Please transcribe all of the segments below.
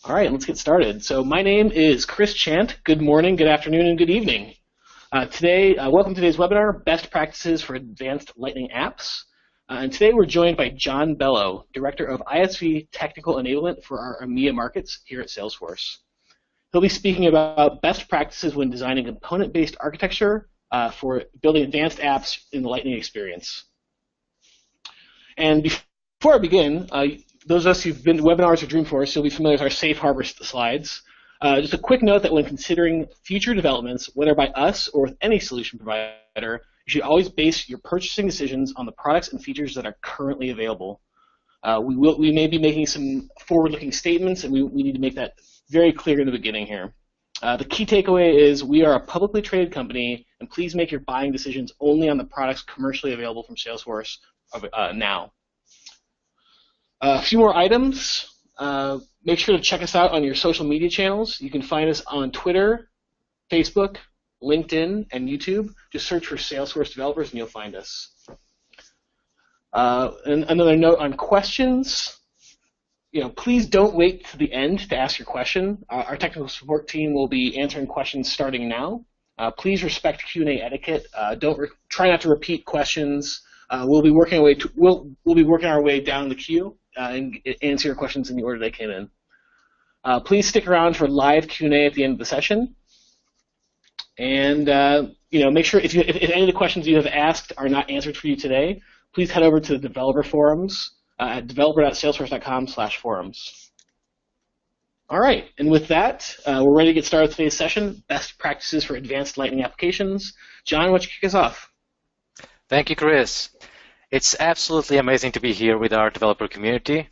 All right, let's get started. So my name is Chris Chant. Good morning, good afternoon, and good evening. Welcome to today's webinar, Best Practices for Advanced Lightning Apps. And today we're joined by John Bello, Director of ISV Technical Enablement for our EMEA markets here at Salesforce. He'll be speaking about best practices when designing component-based architecture for building advanced apps in the Lightning experience. And before I begin, those of us who've been to webinars or Dreamforce, you'll be familiar with our safe harbor slides. Just a quick note that when considering future developments, whether by us or with any solution provider, you should always base your purchasing decisions on the products and features that are currently available. We may be making some forward-looking statements, and we need to make that very clear in the beginning here. The key takeaway is we are a publicly traded company, and please make your buying decisions only on the products commercially available from Salesforce now. A few more items. Make sure to check us out on your social media channels. You can find us on Twitter, Facebook, LinkedIn, and YouTube. Just search for Salesforce Developers and you'll find us. And another note on questions. Please don't wait to the end to ask your question. Our technical support team will be answering questions starting now. Please respect Q&A etiquette. Try not to repeat questions. We'll be working our way down the queue and answer your questions in the order they came in. Please stick around for live Q&A at the end of the session. And make sure if any of the questions you have asked are not answered for you today, please head over to the developer forums at developer.salesforce.com/forums. All right, and with that, we're ready to get started with today's session, Best Practices for Advanced Lightning Applications. John, why don't you kick us off? Thank you, Chris. It's absolutely amazing to be here with our developer community. A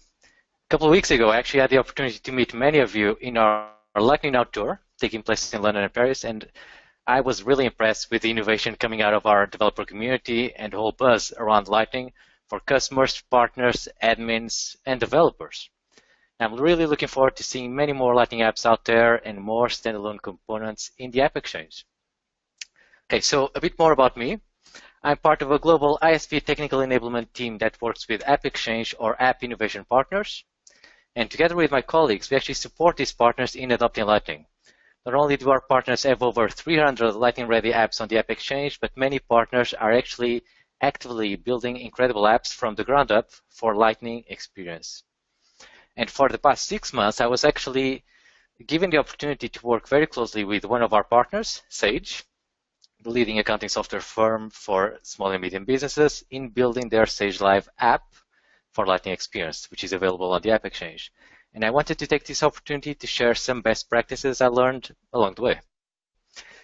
couple of weeks ago, I actually had the opportunity to meet many of you in our Lightning Outdoor, taking place in London and Paris, and I was really impressed with the innovation coming out of our developer community and the whole buzz around Lightning for customers, partners, admins, and developers. I'm really looking forward to seeing many more Lightning apps out there and more standalone components in the App Exchange. Okay, so a bit more about me. I'm part of a global ISV technical enablement team that works with App Exchange or App Innovation Partners. And together with my colleagues, we actually support these partners in adopting Lightning. Not only do our partners have over 300 Lightning-ready apps on the App Exchange, but many partners are actually actively building incredible apps from the ground up for Lightning experience. And for the past 6 months, I was actually given the opportunity to work very closely with one of our partners, Sage, the leading accounting software firm for small and medium businesses, in building their Sage Live app for Lightning Experience, which is available on the App Exchange. And I wanted to take this opportunity to share some best practices I learned along the way.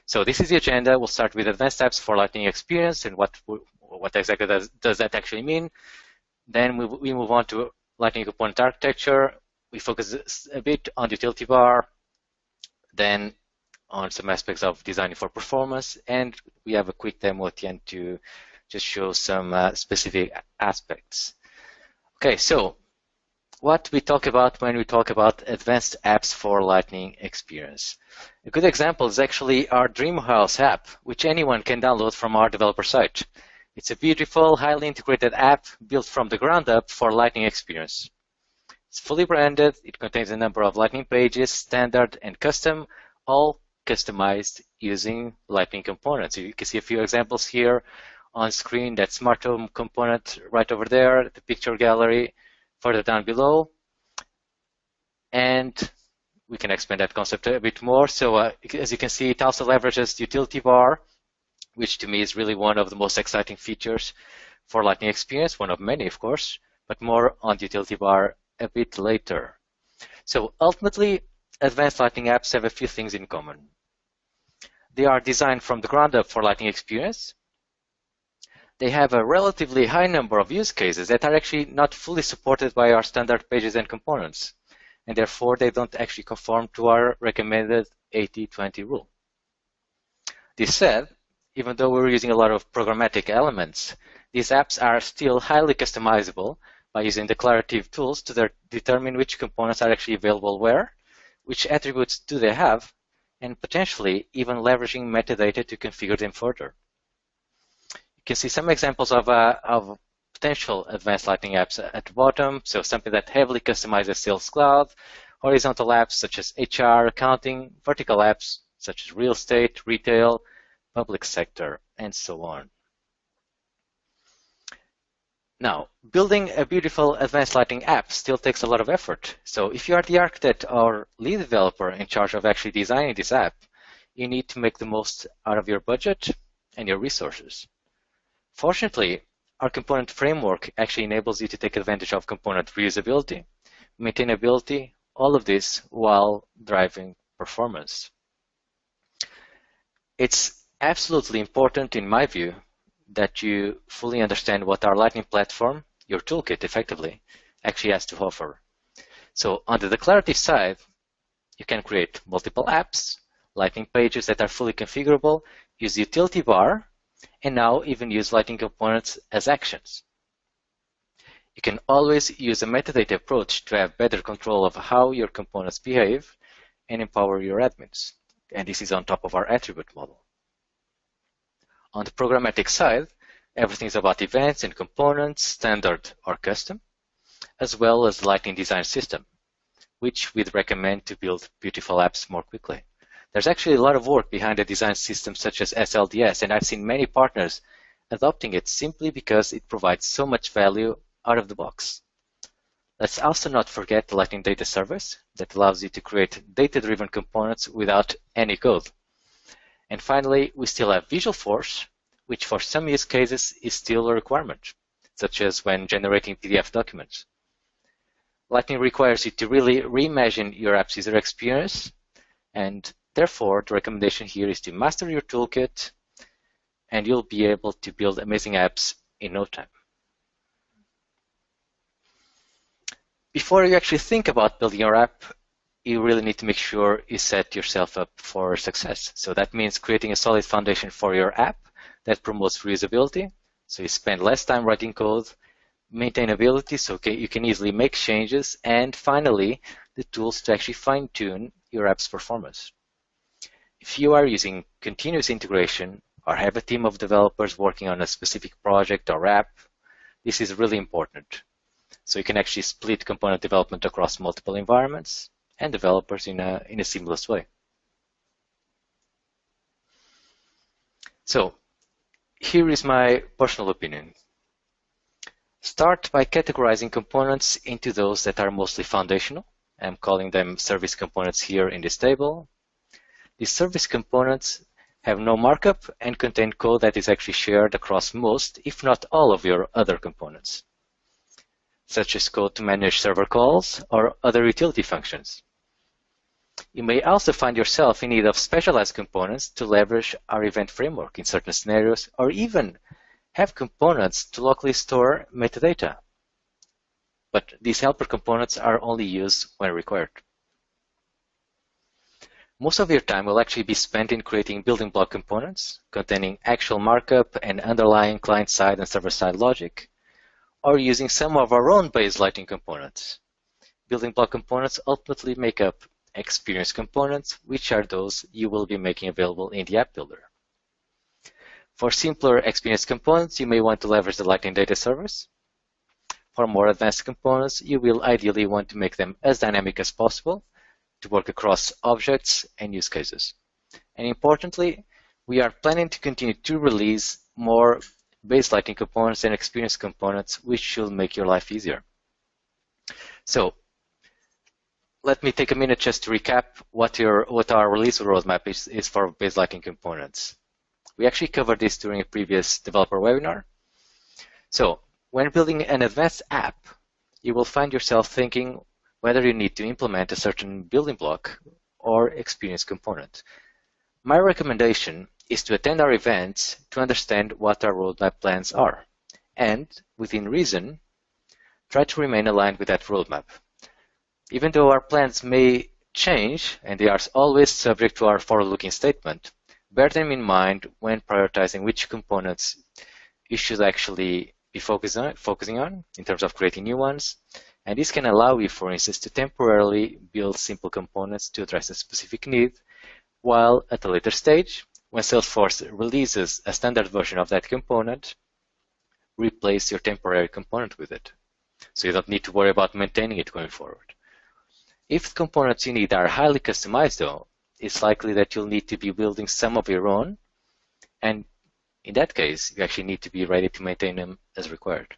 So this is the agenda. We'll start with advanced apps for Lightning Experience and what exactly does that actually mean. Then we move on to Lightning component architecture. We focus a bit on the utility bar, then on some aspects of designing for performance, and we have a quick demo at the end to just show some specific aspects. Okay, so what we talk about when we talk about advanced apps for Lightning Experience. A good example is actually our Dreamhouse app, which anyone can download from our developer site. It's a beautiful, highly integrated app built from the ground up for Lightning Experience. It's fully branded. It contains a number of Lightning pages, standard and custom, all customized using Lightning components. You can see a few examples here on screen. That smart home component right over there, the picture gallery further down below. And we can expand that concept a bit more. So as you can see, it also leverages the utility bar, which to me is really one of the most exciting features for Lightning Experience, one of many, of course, but more on the utility bar a bit later. So ultimately, advanced Lightning apps have a few things in common. They are designed from the ground up for Lightning Experience. They have a relatively high number of use cases that are actually not fully supported by our standard pages and components, and therefore they don't actually conform to our recommended 80-20 rule. This said, even though we're using a lot of programmatic elements, these apps are still highly customizable by using declarative tools to determine which components are actually available where, which attributes do they have, and potentially even leveraging metadata to configure them further. You can see some examples of potential advanced Lightning apps at the bottom. So something that heavily customizes Sales Cloud, horizontal apps such as HR, accounting, vertical apps such as real estate, retail, public sector, and so on. Now, building a beautiful advanced lighting app still takes a lot of effort. So if you are the architect or lead developer in charge of actually designing this app, you need to make the most out of your budget and your resources. Fortunately, our component framework actually enables you to take advantage of component reusability, maintainability, all of this while driving performance. It's absolutely important, in my view, that you fully understand what our Lightning platform, your toolkit effectively, actually has to offer. So on the declarative side, you can create multiple apps, Lightning pages that are fully configurable, use the utility bar, and now even use Lightning components as actions. You can always use a metadata approach to have better control of how your components behave and empower your admins. And this is on top of our attribute model. On the programmatic side, everything is about events and components, standard or custom, as well as the Lightning design system, which we'd recommend to build beautiful apps more quickly. There's actually a lot of work behind a design system such as SLDS, and I've seen many partners adopting it simply because it provides so much value out of the box. Let's also not forget the Lightning Data Service that allows you to create data-driven components without any code. And finally, we still have Visualforce, which for some use cases is still a requirement, such as when generating PDF documents. Lightning requires you to really reimagine your app's user experience, and therefore, the recommendation here is to master your toolkit, and you'll be able to build amazing apps in no time. Before you actually think about building your app, you really need to make sure you set yourself up for success. So that means creating a solid foundation for your app that promotes reusability, so you spend less time writing code, maintainability, so you can easily make changes, and finally, the tools to actually fine-tune your app's performance. If you are using continuous integration or have a team of developers working on a specific project or app, this is really important. So you can actually split component development across multiple environments and developers in a seamless way. So here is my personal opinion. Start by categorizing components into those that are mostly foundational. I'm calling them service components here in this table. These service components have no markup and contain code that is actually shared across most, if not all, of your other components, such as code to manage server calls or other utility functions. You may also find yourself in need of specialized components to leverage our event framework in certain scenarios, or even have components to locally store metadata. But these helper components are only used when required. Most of your time will actually be spent in creating building block components containing actual markup and underlying client-side and server-side logic, or using some of our own base Lightning components. Building block components ultimately make up experience components, which are those you will be making available in the app builder. For simpler experience components, you may want to leverage the Lightning Data Service. For more advanced components, you will ideally want to make them as dynamic as possible to work across objects and use cases. And importantly, we are planning to continue to release more base Lightning components and experience components, which should make your life easier. So let me take a minute just to recap what our release roadmap is for base Lightning components. We actually covered this during a previous developer webinar. So when building an advanced app, you will find yourself thinking whether you need to implement a certain building block or experience component. My recommendation is to attend our events to understand what our roadmap plans are, and, within reason, try to remain aligned with that roadmap. Even though our plans may change, and they are always subject to our forward-looking statement, bear them in mind when prioritizing which components you should actually be focusing on in terms of creating new ones. And this can allow you, for instance, to temporarily build simple components to address a specific need, while at a later stage, when Salesforce releases a standard version of that component, replace your temporary component with it. So you don't need to worry about maintaining it going forward. If the components you need are highly customized though, it's likely that you'll need to be building some of your own, and in that case, you actually need to be ready to maintain them as required.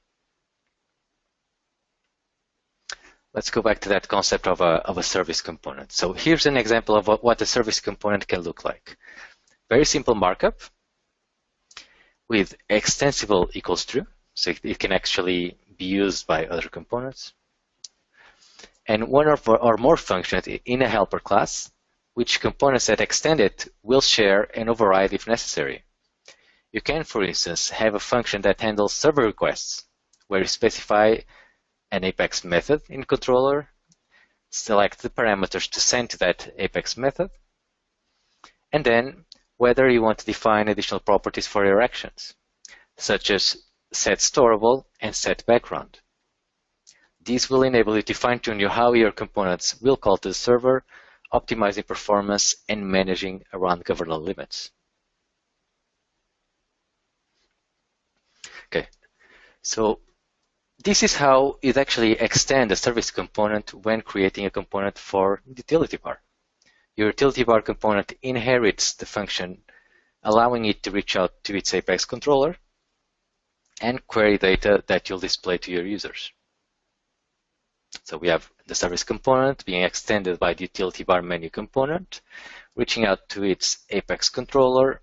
Let's go back to that concept of a service component. So here's an example of what a service component can look like. Very simple markup with extensible equals true, so it can actually be used by other components. And one or more functions in a helper class, which components that extend it will share and override if necessary. You can, for instance, have a function that handles server requests, where you specify an Apex method in the controller, select the parameters to send to that Apex method, and then whether you want to define additional properties for your actions, such as set storable and set background. These will enable you to fine-tune how your components will call to the server, optimizing performance and managing around governor limits. Okay, so this is how it actually extends a service component when creating a component for the utility bar. Your utility bar component inherits the function, allowing it to reach out to its Apex controller and query data that you'll display to your users. So we have the service component being extended by the utility bar menu component, reaching out to its Apex controller,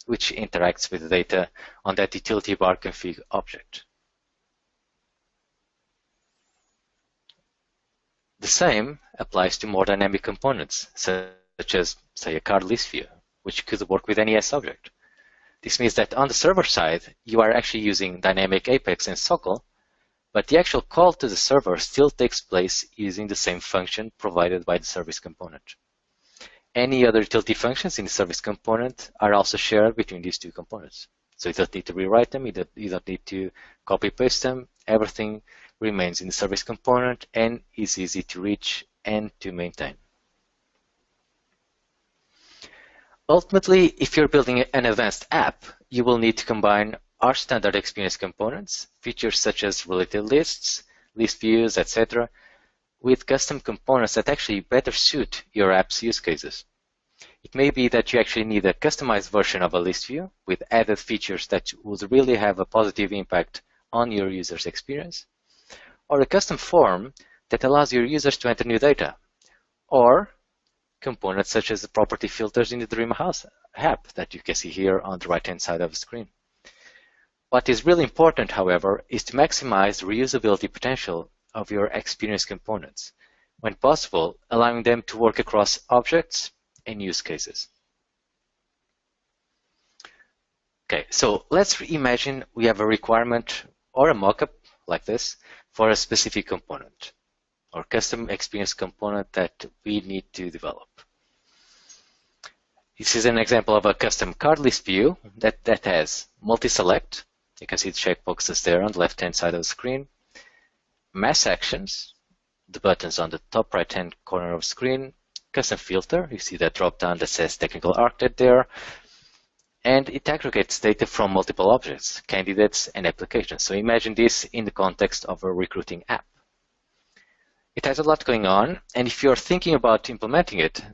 which interacts with the data on that utility bar config object. The same applies to more dynamic components, such as, say, a card list view, which could work with any S object. This means that on the server side, you are actually using dynamic Apex and SOCL, but the actual call to the server still takes place using the same function provided by the service component. Any other utility functions in the service component are also shared between these two components. So you don't need to rewrite them, you don't need to copy-paste them. Everything remains in the service component and is easy to reach and to maintain. Ultimately, if you're building an advanced app, you will need to combine our standard experience components, features such as related lists, list views, etc., with custom components that actually better suit your app's use cases. It may be that you actually need a customized version of a list view with added features that would really have a positive impact on your user's experience, or a custom form that allows your users to enter new data, or components such as the property filters in the Dreamhouse app that you can see here on the right-hand side of the screen. What is really important, however, is to maximize the reusability potential of your experience components, when possible, allowing them to work across objects and use cases. Okay, so let's imagine we have a requirement or a mockup like this for a specific component or custom experience component that we need to develop. This is an example of a custom card list view that has multi-select. You can see the checkboxes there on the left-hand side of the screen. Mass actions, the buttons on the top right-hand corner of the screen. Custom filter, you see that drop-down that says technical architect there. And it aggregates data from multiple objects, candidates, and applications. So imagine this in the context of a recruiting app. It has a lot going on, and if you're thinking about implementing it,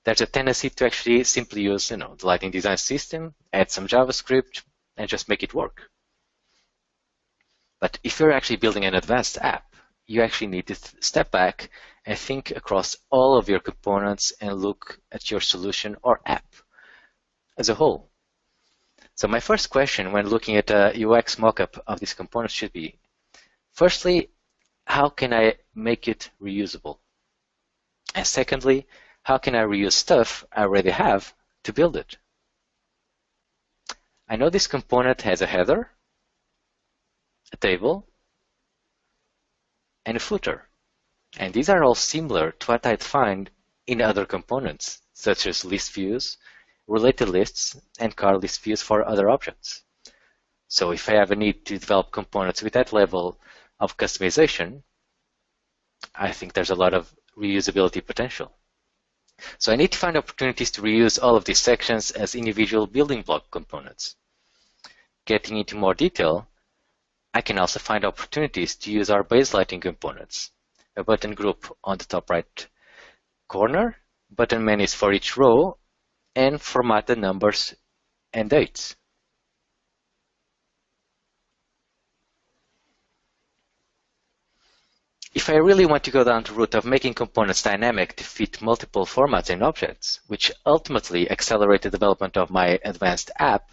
there's a tendency to actually simply use the Lightning Design System, add some JavaScript, and just make it work. But if you're actually building an advanced app, you actually need to step back and think across all of your components and look at your solution or app as a whole. So my first question when looking at a UX mockup of these components should be, firstly, how can I make it reusable? And secondly, how can I reuse stuff I already have to build it? I know this component has a header, a table, and a footer. And these are all similar to what I'd find in other components, such as list views, related lists, and card list views for other objects. So if I have a need to develop components with that level of customization, I think there's a lot of reusability potential. So I need to find opportunities to reuse all of these sections as individual building block components. Getting into more detail, I can also find opportunities to use our base lighting components, a button group on the top right corner, button menus for each row, and formatted numbers and dates. If I really want to go down the route of making components dynamic to fit multiple formats and objects, which ultimately accelerate the development of my advanced app,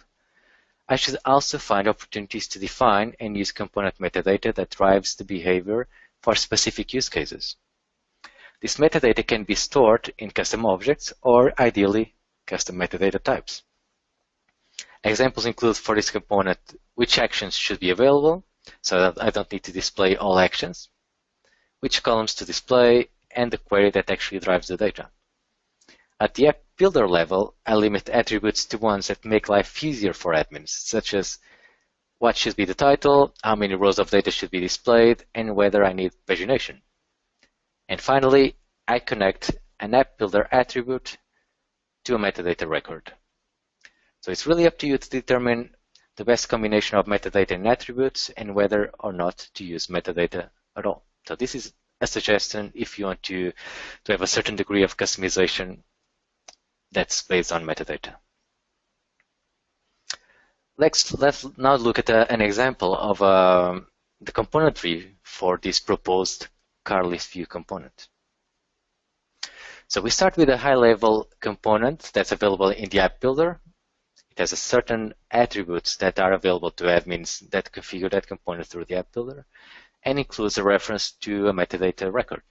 I should also find opportunities to define and use component metadata that drives the behavior for specific use cases. This metadata can be stored in custom objects or, ideally, custom metadata types. Examples include for this component which actions should be available, so that I don't need to display all actions, which columns to display, and the query that actually drives the data. At the app builder level, I limit attributes to ones that make life easier for admins, such as what should be the title, how many rows of data should be displayed, and whether I need pagination. And finally, I connect an app builder attribute to a metadata record. So it's really up to you to determine the best combination of metadata and attributes and whether or not to use metadata at all. So this is a suggestion if you want to have a certain degree of customization that's based on metadata. Let's now look at an example of the componentry for this proposed car list view component. So we start with a high-level component that's available in the app builder. It has a certain attributes that are available to admins that configure that component through the app builder, and includes a reference to a metadata record.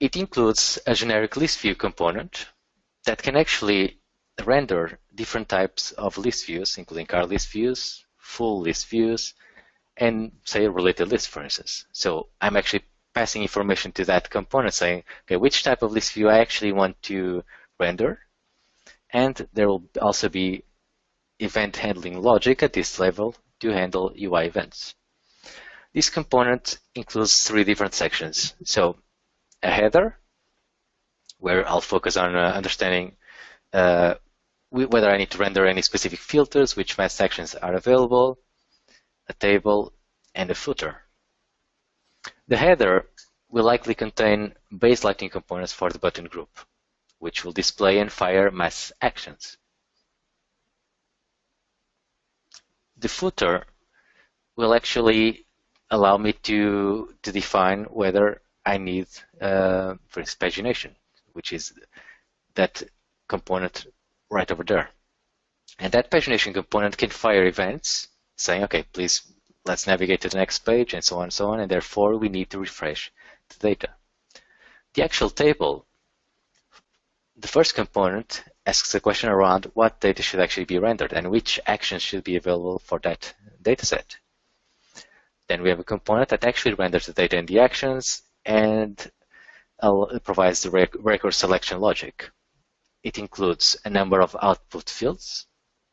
It includes a generic list view component that can actually render different types of list views, including car list views, full list views, and say a related list, for instance. So I'm actually passing information to that component saying, okay, which type of list view I actually want to render. And there will also be event handling logic at this level to handle UI events. This component includes three different sections. So a header, where I'll focus on understanding whether I need to render any specific filters, which fast actions are available, a table, and a footer. The header will likely contain base lighting components for the button group, which will display and fire mass actions. The footer will actually allow me to define whether I need, for instance, pagination, which is that component right over there. And that pagination component can fire events saying, okay, please, let's navigate to the next page, and so on, and therefore we need to refresh the data. The actual table, the first component asks a question around what data should actually be rendered and which actions should be available for that data set. Then we have a component that actually renders the data and the actions and provides the record selection logic. It includes a number of output fields,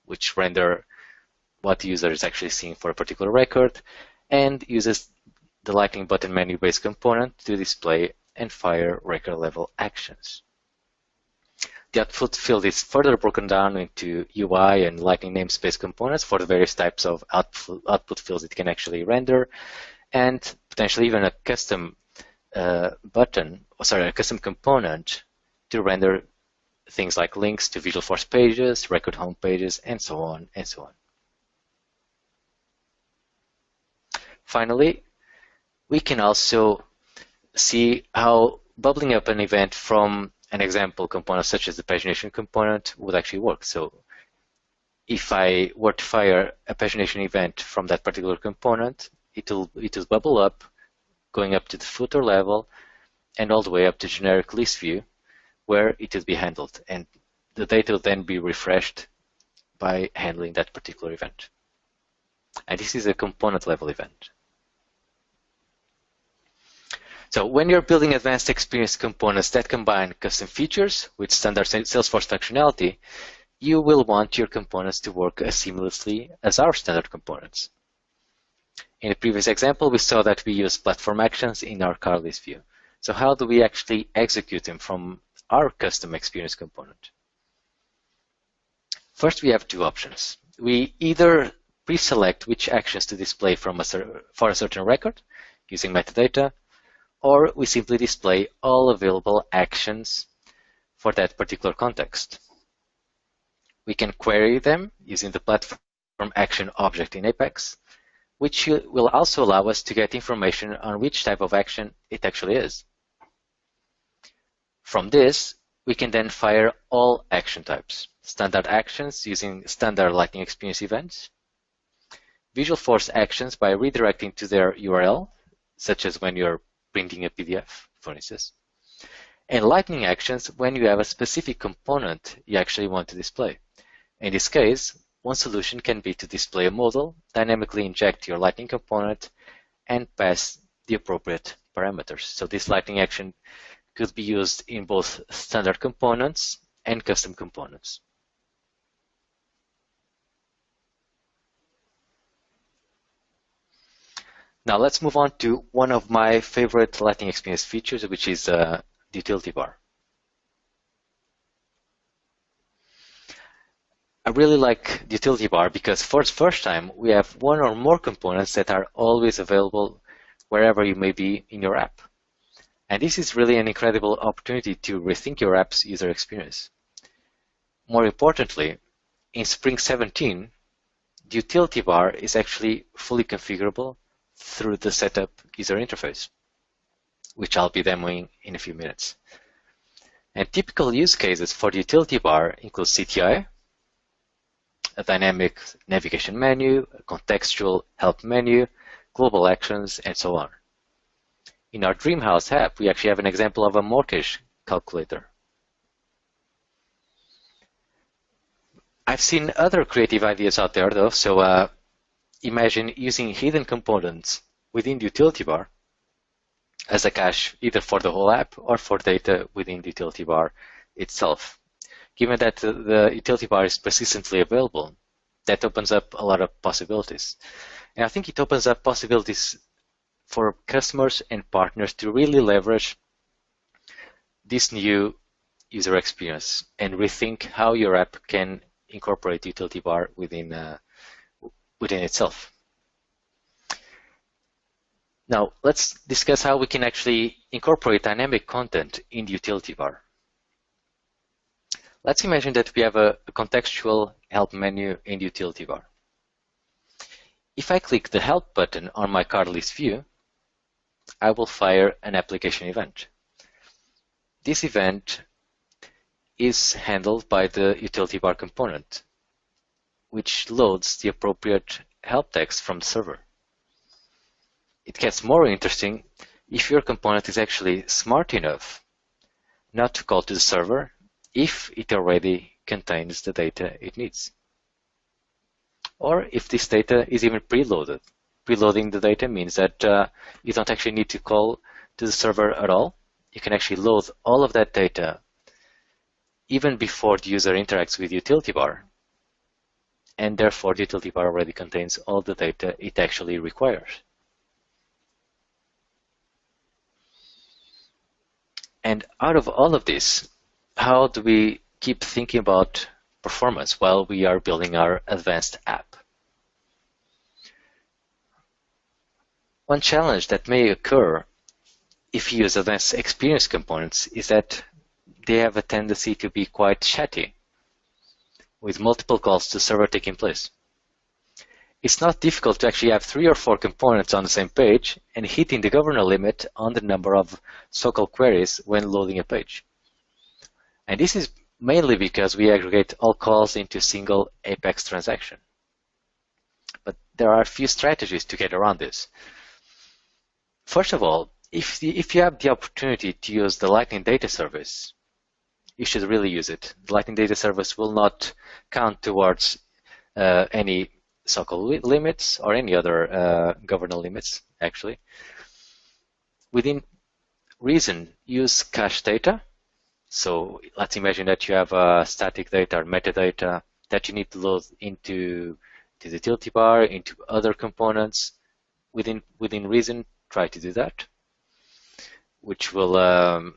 which render what the user is actually seeing for a particular record, and uses the lightning button menu-based component to display and fire record level actions. The output field is further broken down into UI and lightning namespace components for the various types of output fields it can actually render, and potentially even a custom a custom component to render things like links to Visualforce pages, record home pages, and so on and so on. Finally, we can also see how bubbling up an event from an example component such as the pagination component would actually work. So if I were to fire a pagination event from that particular component, it will bubble up, going up to the footer level and all the way up to generic list view, where it will be handled. And the data will then be refreshed by handling that particular event. And this is a component level event. So when you're building advanced experience components that combine custom features with standard Salesforce functionality, you will want your components to work as seamlessly as our standard components. In the previous example, we saw that we use platform actions in our car list view. So how do we actually execute them from our custom experience component? First, we have two options. We either pre-select which actions to display for a certain record using metadata, or we simply display all available actions for that particular context. We can query them using the platform action object in Apex, which will also allow us to get information on which type of action it actually is. From this, we can then fire all action types, standard actions using standard Lightning Experience events, visual force actions by redirecting to their URL, such as when you're printing a PDF, for instance, and Lightning actions when you have a specific component you actually want to display. In this case, one solution can be to display a modal, dynamically inject your Lightning component, and pass the appropriate parameters. So this Lightning action could be used in both standard components and custom components. Now let's move on to one of my favorite Lightning Experience features, which is the utility bar. I really like the utility bar because for the first time we have one or more components that are always available wherever you may be in your app. And this is really an incredible opportunity to rethink your app's user experience. More importantly, in Spring 17, the utility bar is actually fully configurable through the setup user interface, which I'll be demoing in a few minutes. And typical use cases for the utility bar include CTI, a dynamic navigation menu, a contextual help menu, global actions, and so on. In our Dreamhouse app, we actually have an example of a mortgage calculator. I've seen other creative ideas out there though, so imagine using hidden components within the utility bar as a cache either for the whole app or for data within the utility bar itself. Given that the utility bar is persistently available, that opens up a lot of possibilities. And I think it opens up possibilities for customers and partners to really leverage this new user experience and rethink how your app can incorporate the utility bar within itself. Now, let's discuss how we can actually incorporate dynamic content in the utility bar. Let's imagine that we have a contextual help menu in the utility bar. If I click the help button on my card list view, I will fire an application event. This event is handled by the utility bar component, which loads the appropriate help text from the server. It gets more interesting if your component is actually smart enough not to call to the server if it already contains the data it needs. Or if this data is even preloaded. Preloading the data means that you don't actually need to call to the server at all. You can actually load all of that data even before the user interacts with the utility bar. And therefore, the utility bar already contains all the data it actually requires. And out of all of this, how do we keep thinking about performance while we are building our advanced app? One challenge that may occur if you use advanced experience components is that they have a tendency to be quite chatty, with multiple calls to server taking place. It's not difficult to actually have 3 or 4 components on the same page and hitting the governor limit on the number of so-called queries when loading a page. And this is mainly because we aggregate all calls into a single Apex transaction. But there are a few strategies to get around this. First of all, if you have the opportunity to use the Lightning Data Service, you should really use it. The Lightning Data Service will not count towards any so-called limits or any other governor limits, actually. Within reason, use cache data. So let's imagine that you have static data or metadata that you need to load into the utility bar, into other components. Within reason, try to do that, which will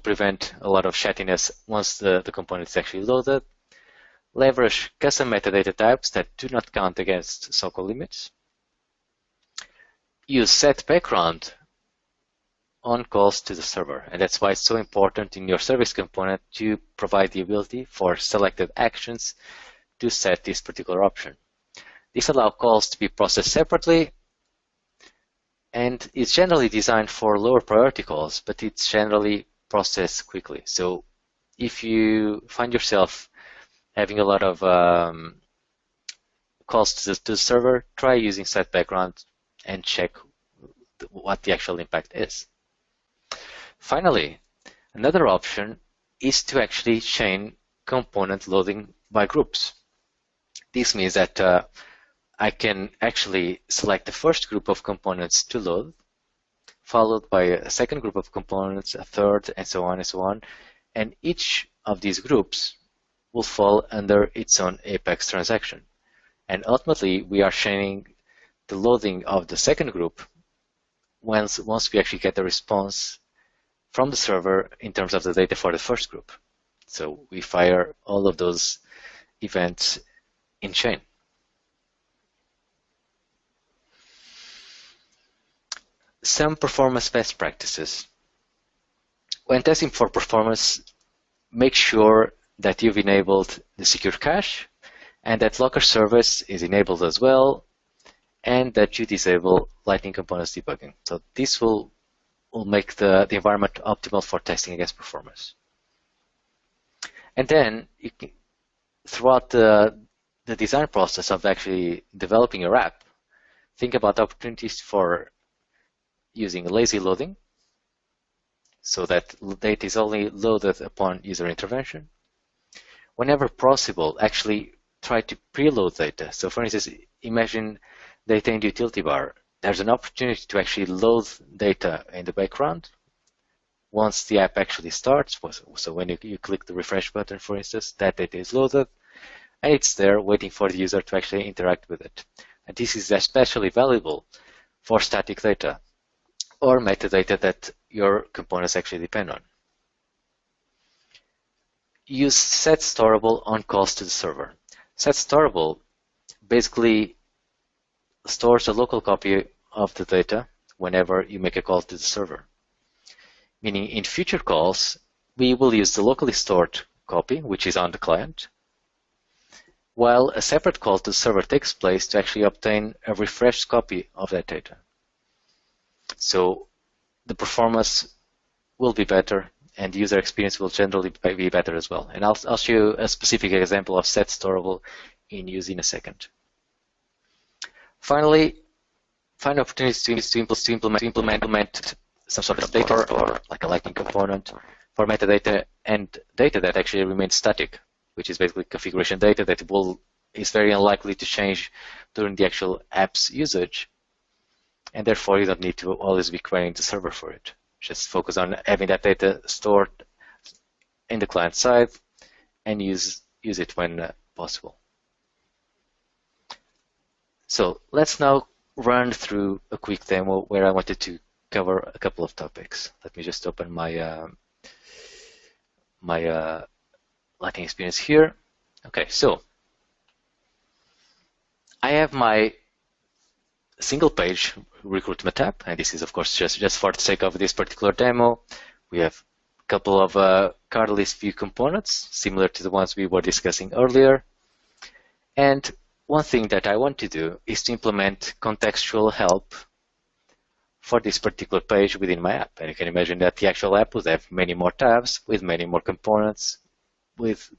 prevent a lot of chattiness once the component is actually loaded. Leverage custom metadata types that do not count against so-called limits. Use set background on calls to the server. And that's why it's so important in your service component to provide the ability for selected actions to set this particular option. This allows calls to be processed separately, and it's generally designed for lower priority calls, but it's generally processed quickly. So if you find yourself having a lot of calls to the server, try using set background and check what the actual impact is. Finally, another option is to actually chain component loading by groups. This means that I can actually select the first group of components to load, followed by a second group of components, a third, and so on and so on. And each of these groups will fall under its own Apex transaction. And ultimately, we are chaining the loading of the second group once we actually get the response from the server in terms of the data for the first group. So we fire all of those events in chain. Some performance best practices. When testing for performance, make sure that you've enabled the secure cache and that Locker service is enabled as well, and that you disable Lightning Components debugging. So this will make the environment optimal for testing against performance. And then you can, throughout the design process of actually developing your app, think about opportunities for using lazy loading, so that data is only loaded upon user intervention. Whenever possible, actually try to preload data. So for instance, imagine data in the utility bar. There's an opportunity to actually load data in the background once the app actually starts. So when you click the refresh button, for instance, that data is loaded, and it's there waiting for the user to actually interact with it. And this is especially valuable for static data or metadata that your components actually depend on. Use set storable on calls to the server. Set storable basically stores a local copy of the data whenever you make a call to the server. Meaning in future calls, we will use the locally stored copy, which is on the client, while a separate call to the server takes place to actually obtain a refreshed copy of that data. So the performance will be better and the user experience will generally be better as well. And I'll show you a specific example of set storable in use in a second. Finally, find opportunities to implement some sort of data store, like a Lightning component, for metadata and data that actually remains static, which is basically configuration data that is very unlikely to change during the actual app's usage. And therefore, you don't need to always be querying the server for it. Just focus on having that data stored in the client side and use it when possible. So let's now run through a quick demo where I wanted to cover a couple of topics. Let me just open my Lightning experience here. Okay, so I have my single page recruitment app, and this is of course just for the sake of this particular demo. We have a couple of card list view components similar to the ones we were discussing earlier. And one thing that I want to do is to implement contextual help for this particular page within my app. And you can imagine that the actual app would have many more tabs with many more components with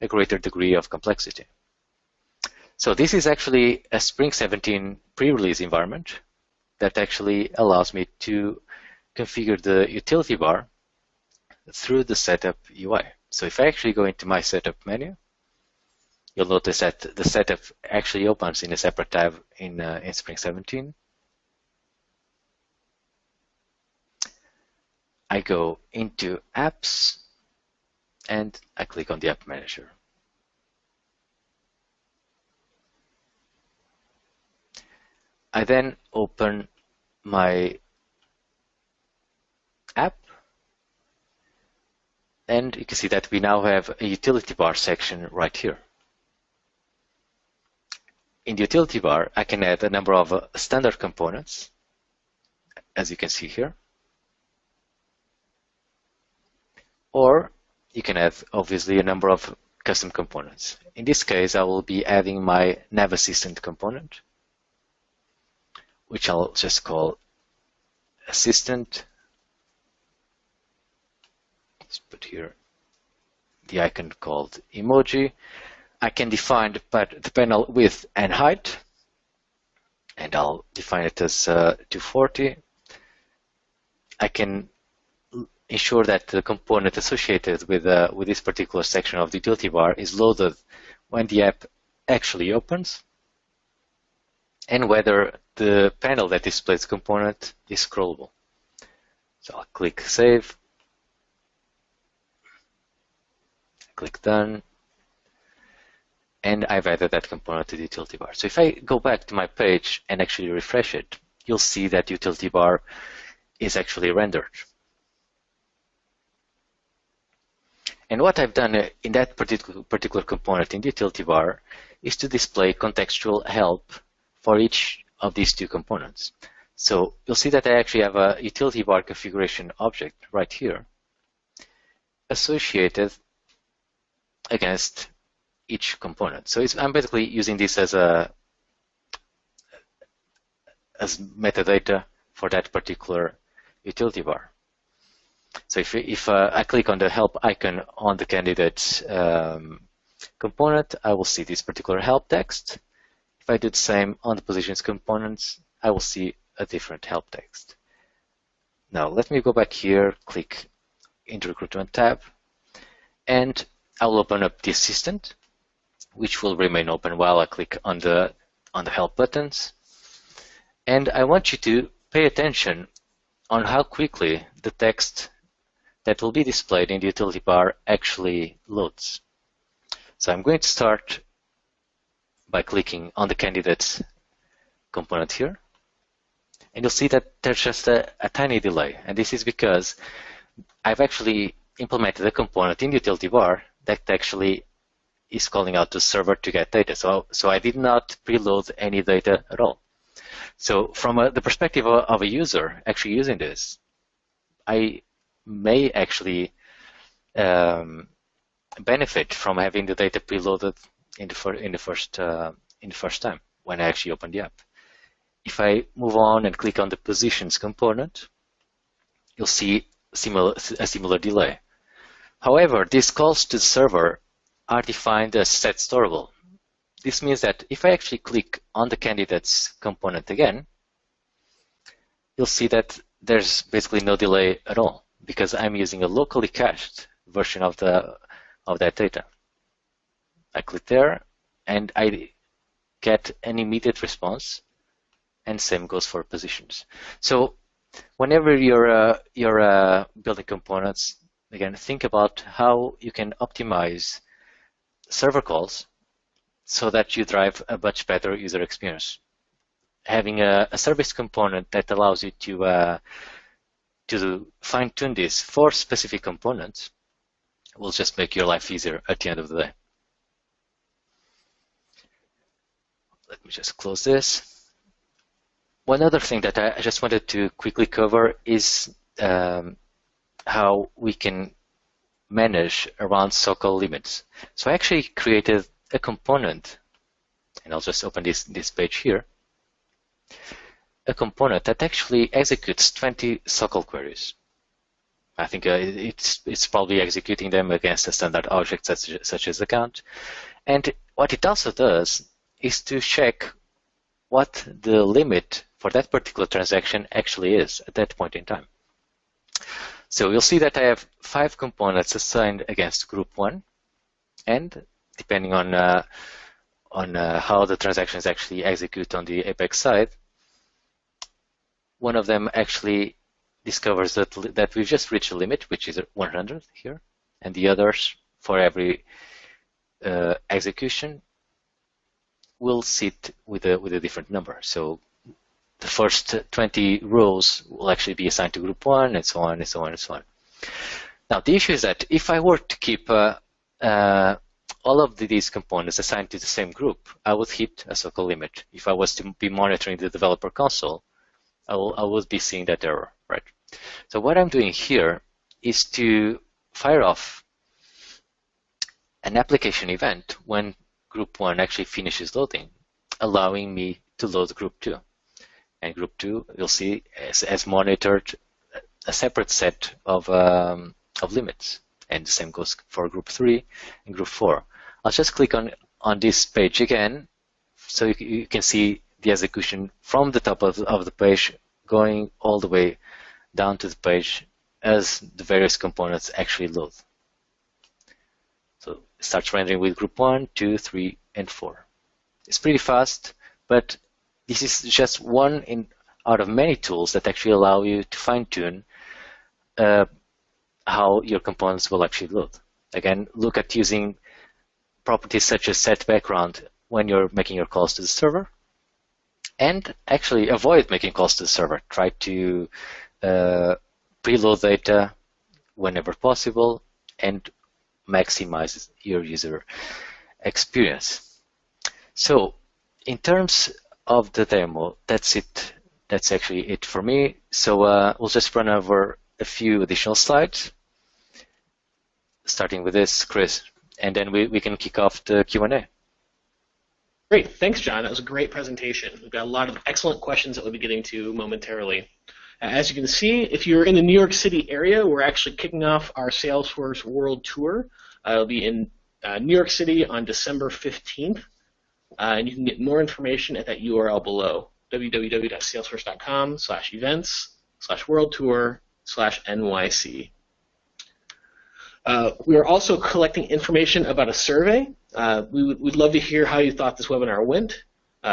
a greater degree of complexity. So this is actually a Spring 17 pre-release environment that actually allows me to configure the utility bar through the setup UI. So if I actually go into my setup menu, you'll notice that the setup actually opens in a separate tab in Spring 17. I go into apps and I click on the app manager. I then open my app, and you can see that we now have a utility bar section right here. In the utility bar, I can add a number of standard components, as you can see here. or you can add obviously a number of custom components. In this case, I will be adding my nav assistant component, which I'll just call assistant. Let's put here the icon called emoji. I can define the panel width and height, and I'll define it as 240. I can ensure that the component associated with this particular section of the utility bar is loaded when the app actually opens, and whether the panel that displays the component is scrollable. So I'll click Save, click Done, and I've added that component to the utility bar. So if I go back to my page and actually refresh it, you'll see that utility bar is actually rendered. And what I've done in that particular component in the utility bar is to display contextual help for each of these two components. So you'll see that I actually have a utility bar configuration object right here associated against each component. So I'm basically using this as metadata for that particular utility bar. So if I click on the help icon on the candidate component, I will see this particular help text. If I do the same on the positions components, I will see a different help text. Now let me go back here, click into Recruitment tab, and I'll open up the assistant, which will remain open while I click on the help buttons. And I want you to pay attention on how quickly the text that will be displayed in the utility bar actually loads. So I'm going to start by clicking on the candidates component here. And you'll see that there's just a tiny delay. And this is because I've actually implemented a component in the utility bar that actually is calling out the server to get data. So I did not preload any data at all. So from the perspective of a user actually using this, I may actually benefit from having the data preloaded in the first time when I actually open the app. If I move on and click on the positions component, you'll see a similar delay. However, these calls to the server are defined as set storable. This means that if I actually click on the candidates component again, you'll see that there's basically no delay at all because I'm using a locally cached version of that data. I click there and I get an immediate response, and same goes for positions. So whenever you're building components, again, think about how you can optimize server calls so that you drive a much better user experience. Having a service component that allows you to fine-tune this for specific components will just make your life easier at the end of the day. Let me just close this. One other thing that I just wanted to quickly cover is how we can manage around so-called limits. So I actually created a component, and I'll just open this page here, a component that actually executes 20 so-called queries. I think it's probably executing them against a standard object such as account. And what it also does is to check what the limit for that particular transaction actually is at that point in time. So you'll see that I have 5 components assigned against group 1, and depending on how the transactions actually execute on the Apex side, one of them actually discovers that we've just reached a limit, which is 100 here, and the others, for every execution, will sit with a different number. So the first 20 rows will actually be assigned to group 1, and so on, and so on, and so on. Now, the issue is that if I were to keep all of these components assigned to the same group, I would hit a so-called limit. If I was to be monitoring the developer console, I would be seeing that error, right? So what I'm doing here is to fire off an application event when group 1 actually finishes loading, allowing me to load group 2. And group 2, you'll see, has monitored a separate set of limits. And the same goes for group 3 and group 4. I'll just click on this page again, so you can see the execution from the top of the page going all the way down to the page as the various components actually load. So it starts rendering with group 1, 2, 3, and 4. It's pretty fast, but this is just one out of many tools that actually allow you to fine-tune how your components will actually load. Again, look at using properties such as set background when you're making your calls to the server, and actually avoid making calls to the server. Try to preload data whenever possible and maximize your user experience. So in terms of the demo, that's it. That's actually it for me. So we'll just run over a few additional slides, starting with this, Chris, and then we can kick off the Q&A. Great. Thanks, John. That was a great presentation. We've got a lot of excellent questions that we'll be getting to momentarily. As you can see, if you're in the New York City area, we're actually kicking off our Salesforce World Tour. It'll be in New York City on December 15th. And you can get more information at that URL below, www.salesforce.com/events/worldtour/NYC. We are also collecting information about a survey. We'd love to hear how you thought this webinar went.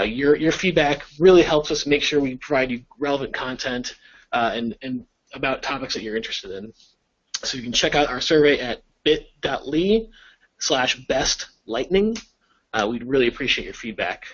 Your feedback really helps us make sure we provide you relevant content and about topics that you're interested in. So you can check out our survey at bit.ly/bestlightning. We'd really appreciate your feedback.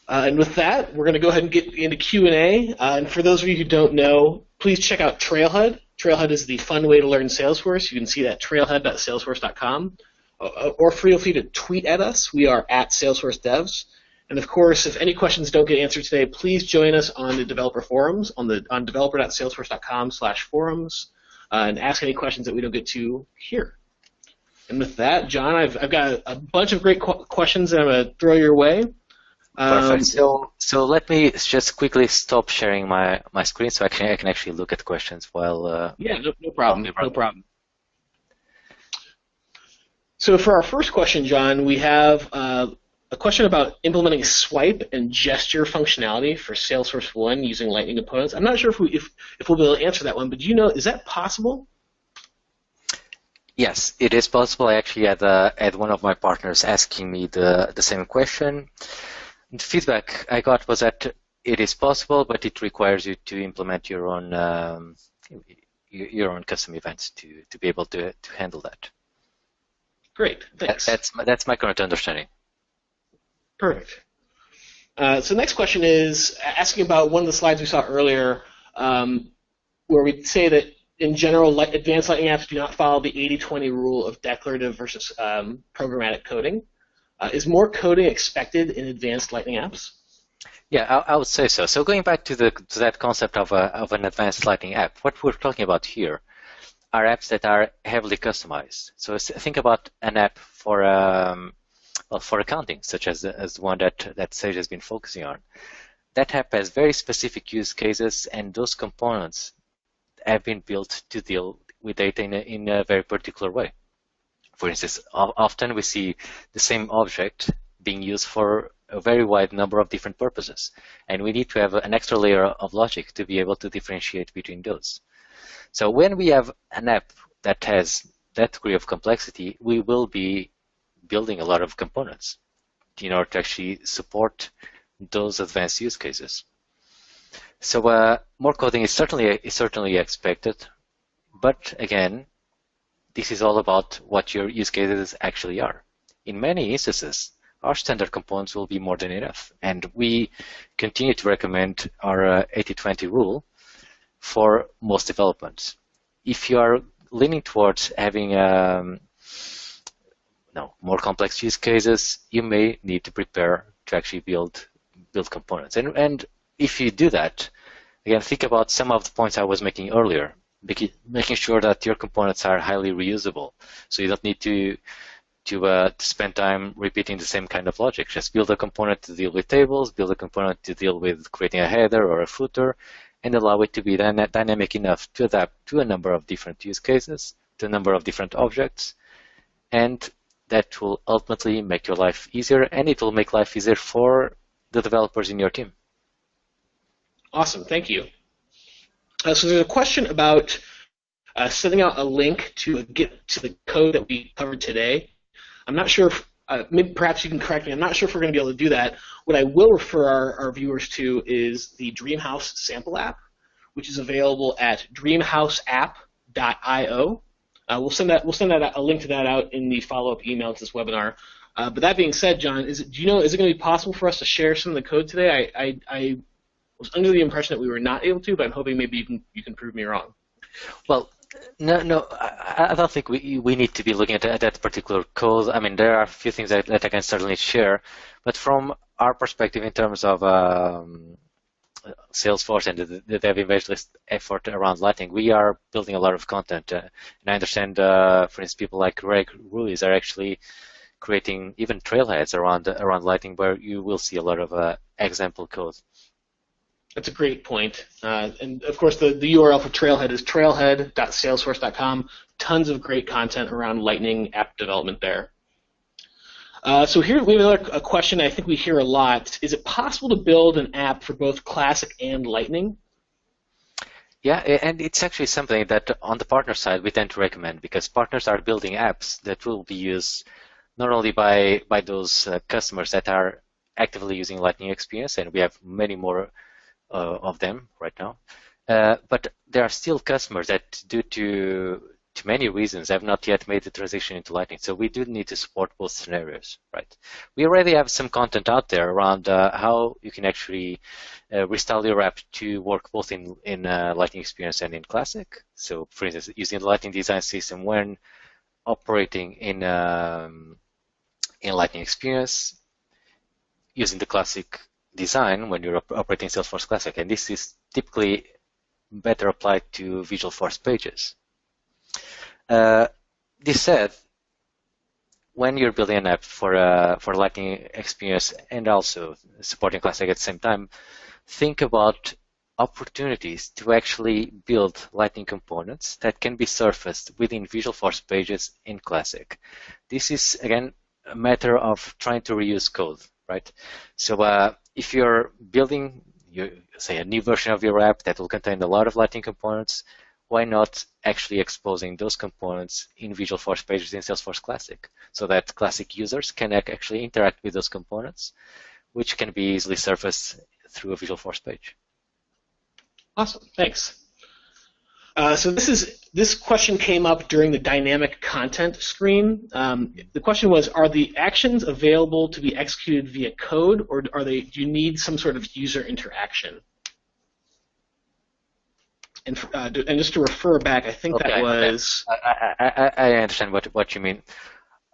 And with that, we're going to go ahead and get into Q&A. And for those of you who don't know, please check out Trailhead. Trailhead is the fun way to learn Salesforce. You can see that at trailhead.salesforce.com. Or feel free to tweet at us. We are at Salesforce Devs. And of course, if any questions don't get answered today, please join us on the developer forums on developer.salesforce.com/forums and ask any questions that we don't get to here. And with that, John, I've got a bunch of great questions that I'm going to throw your way. Perfect. So let me just quickly stop sharing my screen so I can actually look at the questions while. Yeah, no problem. No problem. So for our first question, John, we have a question about implementing swipe and gesture functionality for Salesforce 1 using Lightning components. I'm not sure if we'll be able to answer that one, but do you know, is that possible? Yes, it is possible. I actually had one of my partners asking me the same question. The feedback I got was that it is possible, but it requires you to implement your own custom events to be able to handle that. Great, thanks. That's my current understanding. Perfect. So the next question is asking about one of the slides we saw earlier, where we say that in general, advanced Lightning apps do not follow the 80-20 rule of declarative versus programmatic coding. Is more coding expected in advanced Lightning apps? Yeah, I would say so. So going back to that concept of an advanced Lightning app, what we're talking about here are apps that are heavily customized. So think about an app for accounting, such as the one that Sage has been focusing on. That app has very specific use cases, and those components have been built to deal with data in a very particular way. For instance, often we see the same object being used for a very wide number of different purposes, and we need to have an extra layer of logic to be able to differentiate between those. So when we have an app that has that degree of complexity, we will be building a lot of components in order to actually support those advanced use cases. So more coding is certainly expected, but again, this is all about what your use cases actually are. In many instances, our standard components will be more than enough, and we continue to recommend our 80-20 rule for most developments. If you are leaning towards having more complex use cases, you may need to prepare to actually build components. And if you do that, again, think about some of the points I was making earlier. making sure that your components are highly reusable. So you don't need to spend time repeating the same kind of logic. Just build a component to deal with tables, build a component to deal with creating a header or a footer, and allow it to be dynamic enough to adapt to a number of different use cases, to a number of different objects, and that will ultimately make your life easier, and it will make life easier for the developers in your team. Awesome, thank you. So there's a question about sending out a link to the code that we covered today. I'm not sure if, maybe perhaps you can correct me, I'm not sure if we're going to be able to do that. What I will refer our viewers to is the Dreamhouse sample app, which is available at dreamhouseapp.io. We'll send a link to that out in the follow-up email to this webinar. But that being said, John, is it going to be possible for us to share some of the code today? I was under the impression that we were not able to, but I'm hoping maybe you can prove me wrong. Well, no, I don't think we need to be looking at that particular code. I mean, there are a few things that I can certainly share, but from our perspective in terms of Salesforce and the dev evangelist effort around Lightning, we are building a lot of content. And I understand, for instance, people like Greg Ruiz are actually creating even trailheads around Lightning, where you will see a lot of example code. That's a great point. And of course, the URL for Trailhead is trailhead.salesforce.com. Tons of great content around Lightning app development there. So here we have a question I think we hear a lot. Is it possible to build an app for both Classic and Lightning? Yeah, and it's actually something that on the partner side we tend to recommend, because partners are building apps that will be used not only by those customers that are actively using Lightning Experience, and we have many more of them right now. But there are still customers that, due to many reasons, have not yet made the transition into Lightning. So we do need to support both scenarios, right? We already have some content out there around how you can actually restyle your app to work both in Lightning Experience and in Classic. So, for instance, using the Lightning Design System when operating in Lightning Experience, using the Classic design when you're operating Salesforce Classic, and this is typically better applied to Visualforce pages. This said, when you're building an app for Lightning Experience and also supporting Classic at the same time, think about opportunities to actually build Lightning components that can be surfaced within Visualforce pages in Classic. This is, again, a matter of trying to reuse code, right? So if you're building, say, a new version of your app that will contain a lot of Lightning components, why not actually exposing those components in Visualforce pages in Salesforce Classic, so that Classic users can actually interact with those components, which can be easily surfaced through a Visualforce page. Awesome, thanks. So this question came up during the dynamic content screen. The question was, are the actions available to be executed via code, or do you need some sort of user interaction? And just to refer back, I think that was... I understand what you mean.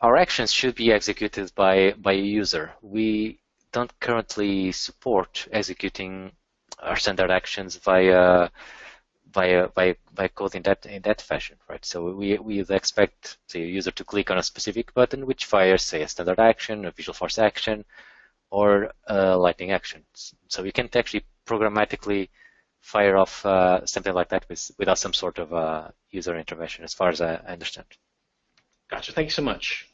Our actions should be executed by a user. We don't currently support executing our standard actions via code in that fashion, right? So we would expect, say, a user to click on a specific button which fires, say, a standard action, a Visualforce action, or a Lightning action. So we can't actually programmatically fire off something like that without some sort of user intervention, as far as I understand. Gotcha. Thank you so much.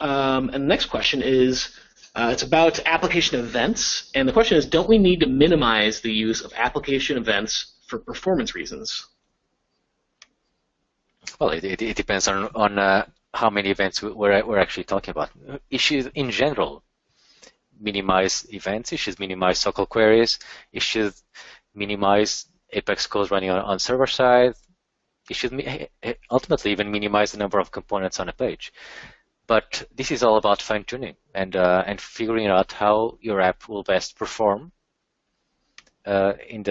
And the next question is, it's about application events, and the question is, don't we need to minimize the use of application events for performance reasons? Well, it depends on how many events we're actually talking about. Issues in general minimize events. It should minimize SQL queries. It should minimize Apex code running on server side. It should ultimately even minimize the number of components on a page. But this is all about fine-tuning and figuring out how your app will best perform in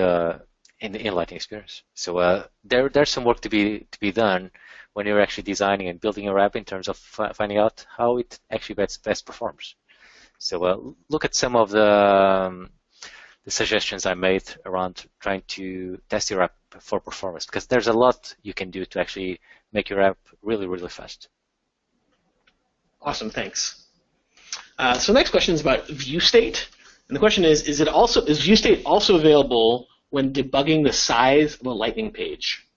Lightning Experience. So there's some work to be done when you're actually designing and building your app in terms of finding out how it actually best performs. So look at some of the the suggestions I made around trying to test your app for performance, because there's a lot you can do to actually make your app really, really fast. Awesome, thanks. So the next question is about view state, and the question is view state also available when debugging the size of a Lightning page?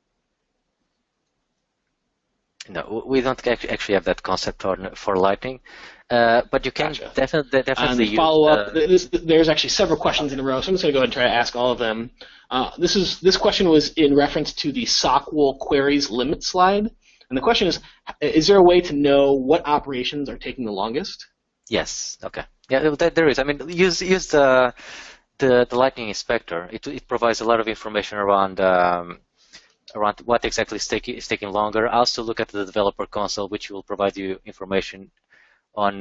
No, we don't actually have that concept for Lightning, but you can definitely use. Follow up. There's actually several questions in a row, so I'm just going to go ahead and try to ask all of them. This question was in reference to the Sockwool queries limit slide, and the question is there a way to know what operations are taking the longest? Yes. Okay. Yeah, there is. I mean, use the Lightning Inspector. It provides a lot of information around what exactly is taking longer. Also, look at the developer console, which will provide you information on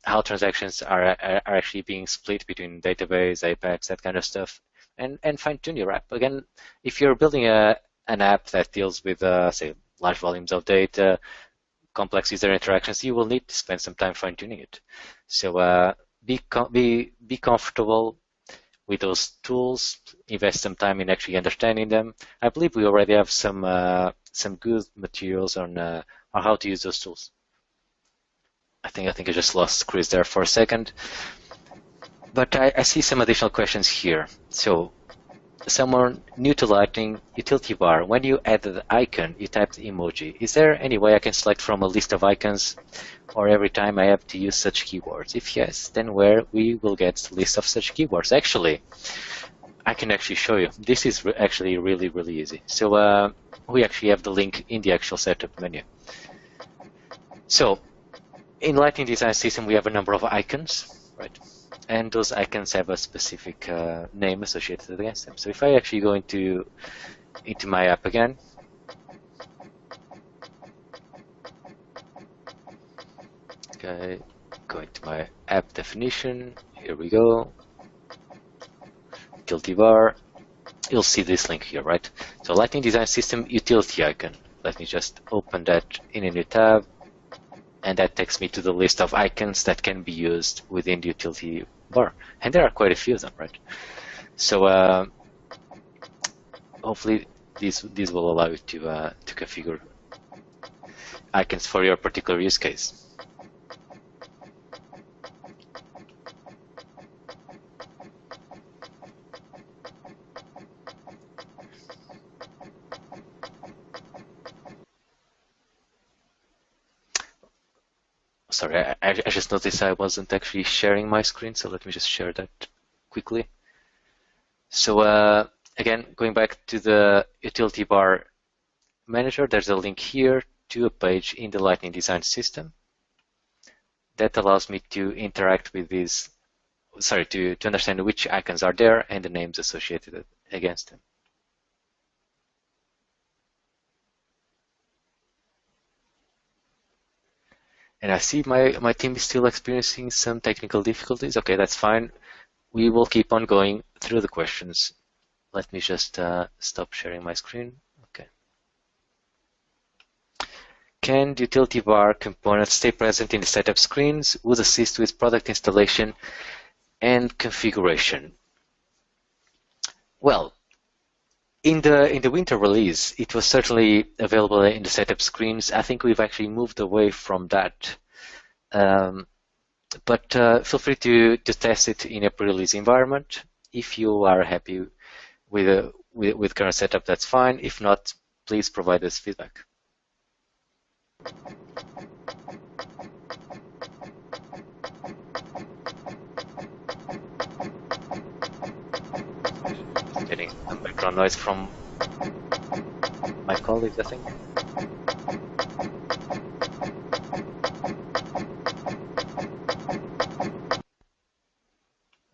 how transactions are actually being split between database, Apex, that kind of stuff, and fine-tune your app. Again, if you're building an app that deals with, say, large volumes of data, complex user interactions, you will need to spend some time fine-tuning it. So be comfortable with those tools, invest some time in actually understanding them. I believe we already have some good materials on how to use those tools. I think I just lost Chris there for a second. But I see some additional questions here. So someone new to Lightning, utility bar, when you add the icon, you type the emoji. Is there any way I can select from a list of icons, or every time I have to use such keywords? If yes, then where we will get a list of such keywords? Actually, I can actually show you. This is actually really, really easy. So we actually have the link in the actual setup menu. So in Lightning Design System, we have a number of icons, right? And those icons have a specific name associated against them. So if I actually go into my app again, okay, go into my app definition. Here we go. Utility bar. You'll see this link here, right? So Lightning Design System utility icon. Let me just open that in a new tab, and that takes me to the list of icons that can be used within the utility bar, and there are quite a few of them, right? So hopefully these will allow you to configure icons for your particular use case. Sorry, I just noticed I wasn't actually sharing my screen, so let me just share that quickly. So again, going back to the utility bar manager, there's a link here to a page in the Lightning Design System that allows me to interact with these, to understand which icons are there and the names associated against them. And I see my team is still experiencing some technical difficulties. Okay, that's fine. We will keep on going through the questions. Let me just stop sharing my screen. Okay. Can the utility bar component stay present in the setup screens? Would assist with product installation and configuration. Well, in the winter release, it was certainly available in the setup screens. I think we've actually moved away from that. But feel free to test it in a pre-release environment. If you are happy with current setup, that's fine. If not, please provide us feedback. Getting some background noise from my colleagues, I think.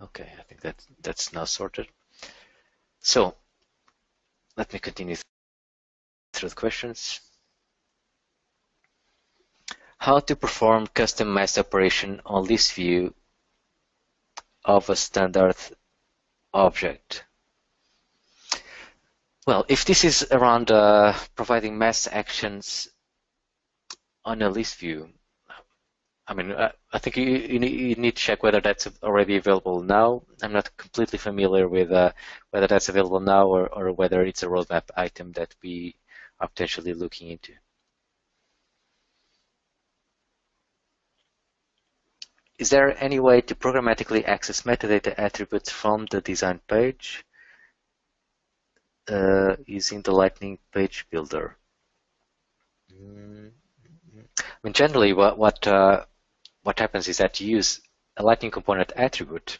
Okay, I think that's now sorted. So let me continue through the questions. How to perform custom mass operation on list view of a standard object? Well, if this is around providing mass actions on a list view, I mean, I think you need to check whether that's already available now. I'm not completely familiar with whether that's available now or whether it's a roadmap item that we are potentially looking into. Is there any way to programmatically access metadata attributes from the design page using the Lightning Page Builder? I mean, generally, what happens is that you use a Lightning component attribute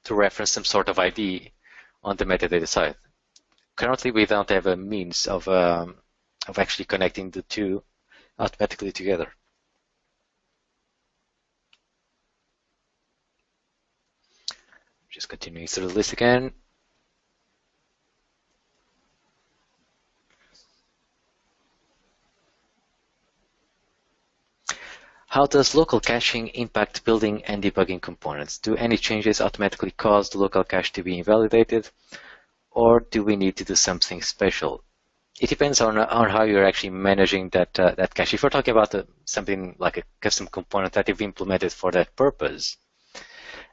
to reference some sort of ID on the metadata side. Currently, we don't have a means of actually connecting the two automatically together. Just continuing through the list again. How does local caching impact building and debugging components? Do any changes automatically cause the local cache to be invalidated, or do we need to do something special? It depends on how you're actually managing that cache. If we're talking about something like a custom component that you've implemented for that purpose,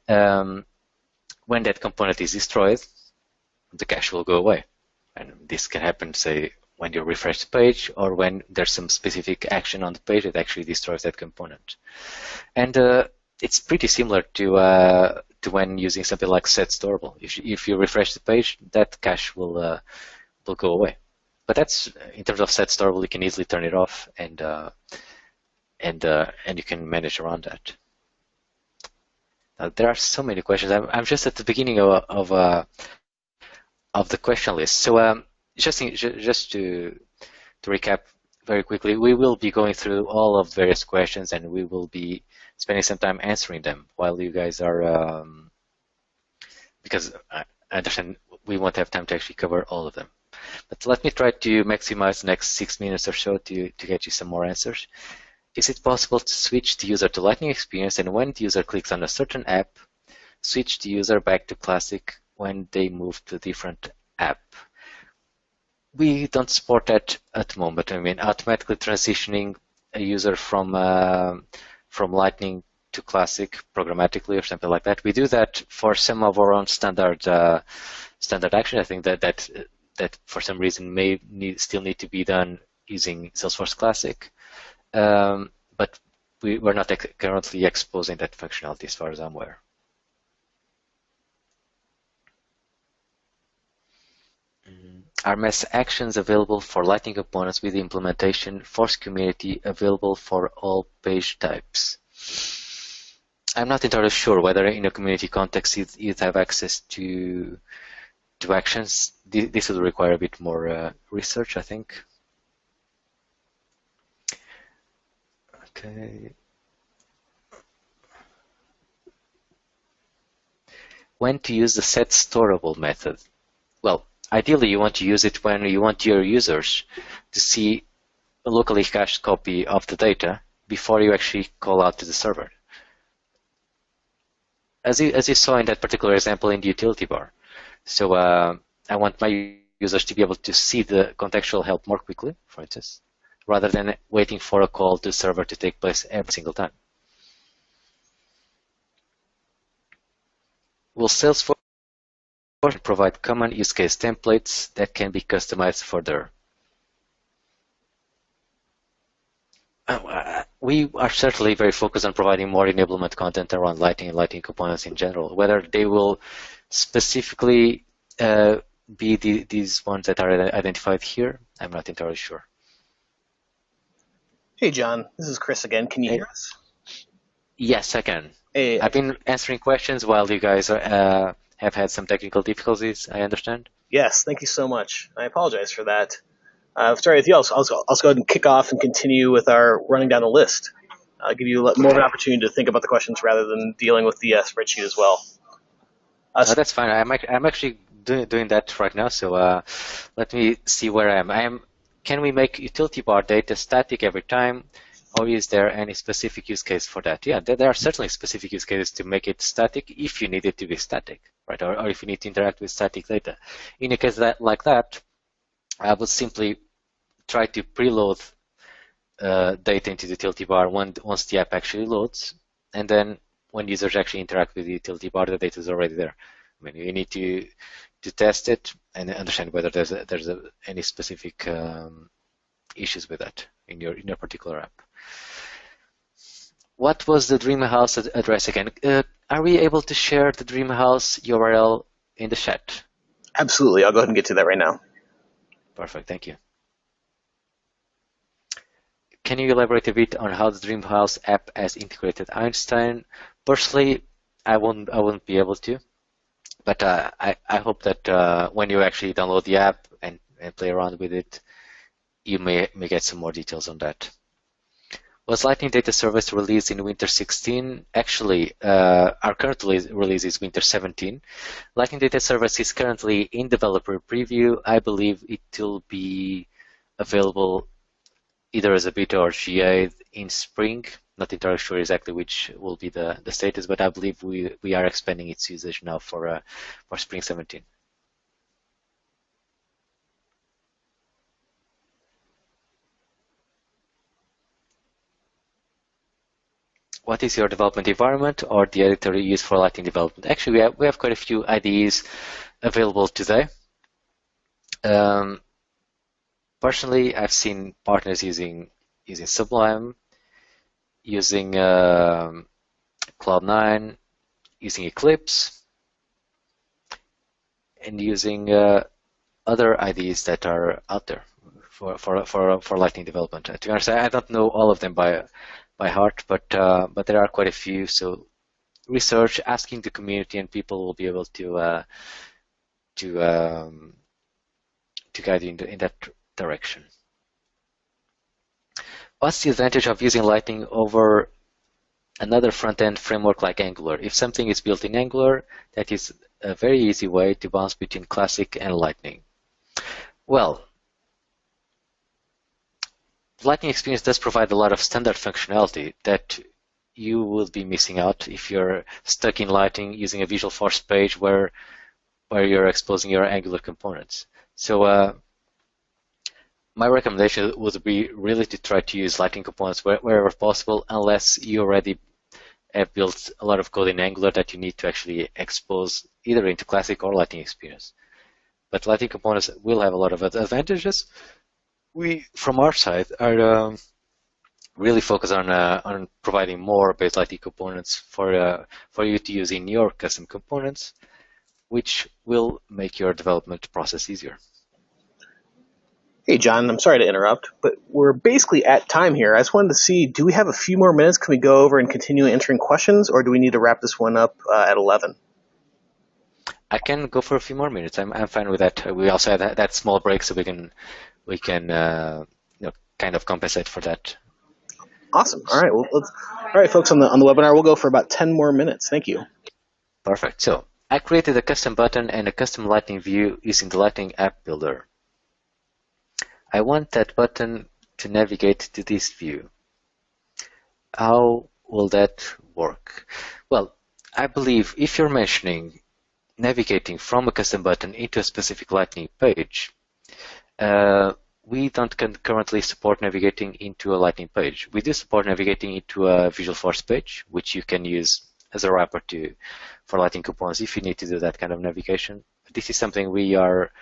when that component is destroyed, the cache will go away. And this can happen, say, when you refresh the page or when there's some specific action on the page that actually destroys that component. And it's pretty similar to when using something like set storable. If you refresh the page, that cache will go away. But that's in terms of set storable, you can easily turn it off, and you can manage around that. Now, there are so many questions. I'm just at the beginning of the question list. So just to recap very quickly, we will be going through all of the various questions, and we will be spending some time answering them while you guys are, because I understand we won't have time to actually cover all of them. But let me try to maximize the next 6 minutes or so to get you some more answers. Is it possible to switch the user to Lightning Experience, and when the user clicks on a certain app, switch the user back to Classic when they move to a different app? We don't support that at the moment. I mean, automatically transitioning a user from Lightning to Classic programmatically or something like that. We do that for some of our own standard action. I think that for some reason may still need to be done using Salesforce Classic. But we're not currently exposing that functionality as far as I'm aware. Are mass actions available for Lightning components with the implementation Force Community available for all page types? I'm not entirely sure whether in a community context you'd have access to actions. This will require a bit more research, I think. Okay. When to use the set storable method? Well, ideally you want to use it when you want your users to see a locally cached copy of the data before you actually call out to the server. As you saw in that particular example in the utility bar. So I want my users to be able to see the contextual help more quickly, for instance, rather than waiting for a call to the server to take place every single time. Will Salesforce provide common use case templates that can be customized further? We are certainly very focused on providing more enablement content around Lightning and Lightning components in general. Whether they will specifically be these ones that are identified here, I'm not entirely sure. Hey, John, this is Chris again. Can you hear us? Yes, I can. Hey, I've been answering questions while you guys have had some technical difficulties, I understand. Yes, thank you so much. I apologize for that. Sorry, with you, I'll go ahead and kick off and continue with our running down the list. I'll give you more of an opportunity to think about the questions rather than dealing with the spreadsheet as well. No, that's fine. I'm actually doing that right now, so let me see where I am. Can we make utility bar data static every time, or is there any specific use case for that? Yeah, there are certainly specific use cases to make it static if you need it to be static, right? Or if you need to interact with static data. In a case like that, I would simply try to preload data into the utility bar once the app actually loads, and then when users actually interact with the utility bar, the data is already there. I mean, you need to test it and understand whether there's any specific issues with that in your particular app. What was the Dreamhouse address again? Are we able to share the Dreamhouse URL in the chat? Absolutely. I'll go ahead and get to that right now. Perfect. Thank you. Can you elaborate a bit on how the Dreamhouse app has integrated Einstein? Personally, I won't be able to, but I hope that when you actually download the app and play around with it, you may get some more details on that. Was Lightning Data Service released in Winter 16? Actually, our current release is Winter 17. Lightning Data Service is currently in developer preview. I believe it will be available either as a beta or GA in spring. Not entirely sure exactly which will be the status, but I believe we are expanding its usage now for spring 17. What is your development environment or the editor you use for Lightning development? Actually, we have quite a few IDEs available today. Personally, I've seen partners using Sublime, using Cloud9, using Eclipse, and using other IDEs that are out there for Lightning development. To be honest, I don't know all of them by heart, but there are quite a few. So research, asking the community, and people will be able to guide you in that direction. What's the advantage of using Lightning over another front-end framework like Angular? If something is built in Angular, that is a very easy way to bounce between Classic and Lightning. Well, Lightning Experience does provide a lot of standard functionality that you will be missing out if you're stuck in Lightning using a Visualforce page where you're exposing your Angular components. So my recommendation would be really to try to use Lightning components wherever possible, unless you already have built a lot of code in Angular that you need to actually expose either into Classic or Lightning Experience. But Lightning components will have a lot of advantages. We, from our side, are really focused on providing more base Lightning components for you to use in your custom components, which will make your development process easier. Hey, John, I'm sorry to interrupt, but we're basically at time here. I just wanted to see, do we have a few more minutes? Can we go over and continue answering questions, or do we need to wrap this one up at 11? I can go for a few more minutes. I'm fine with that. We also had that small break, so we can kind of compensate for that. Awesome. All right. Well, all right, folks, on the webinar, we'll go for about 10 more minutes. Thank you. Perfect. So I created a custom button and a custom Lightning view using the Lightning App Builder. I want that button to navigate to this view. How will that work? Well, I believe if you're mentioning navigating from a custom button into a specific Lightning page, we don't currently support navigating into a Lightning page. We do support navigating into a Visualforce page, which you can use as a wrapper for Lightning components if you need to do that kind of navigation. This is something we are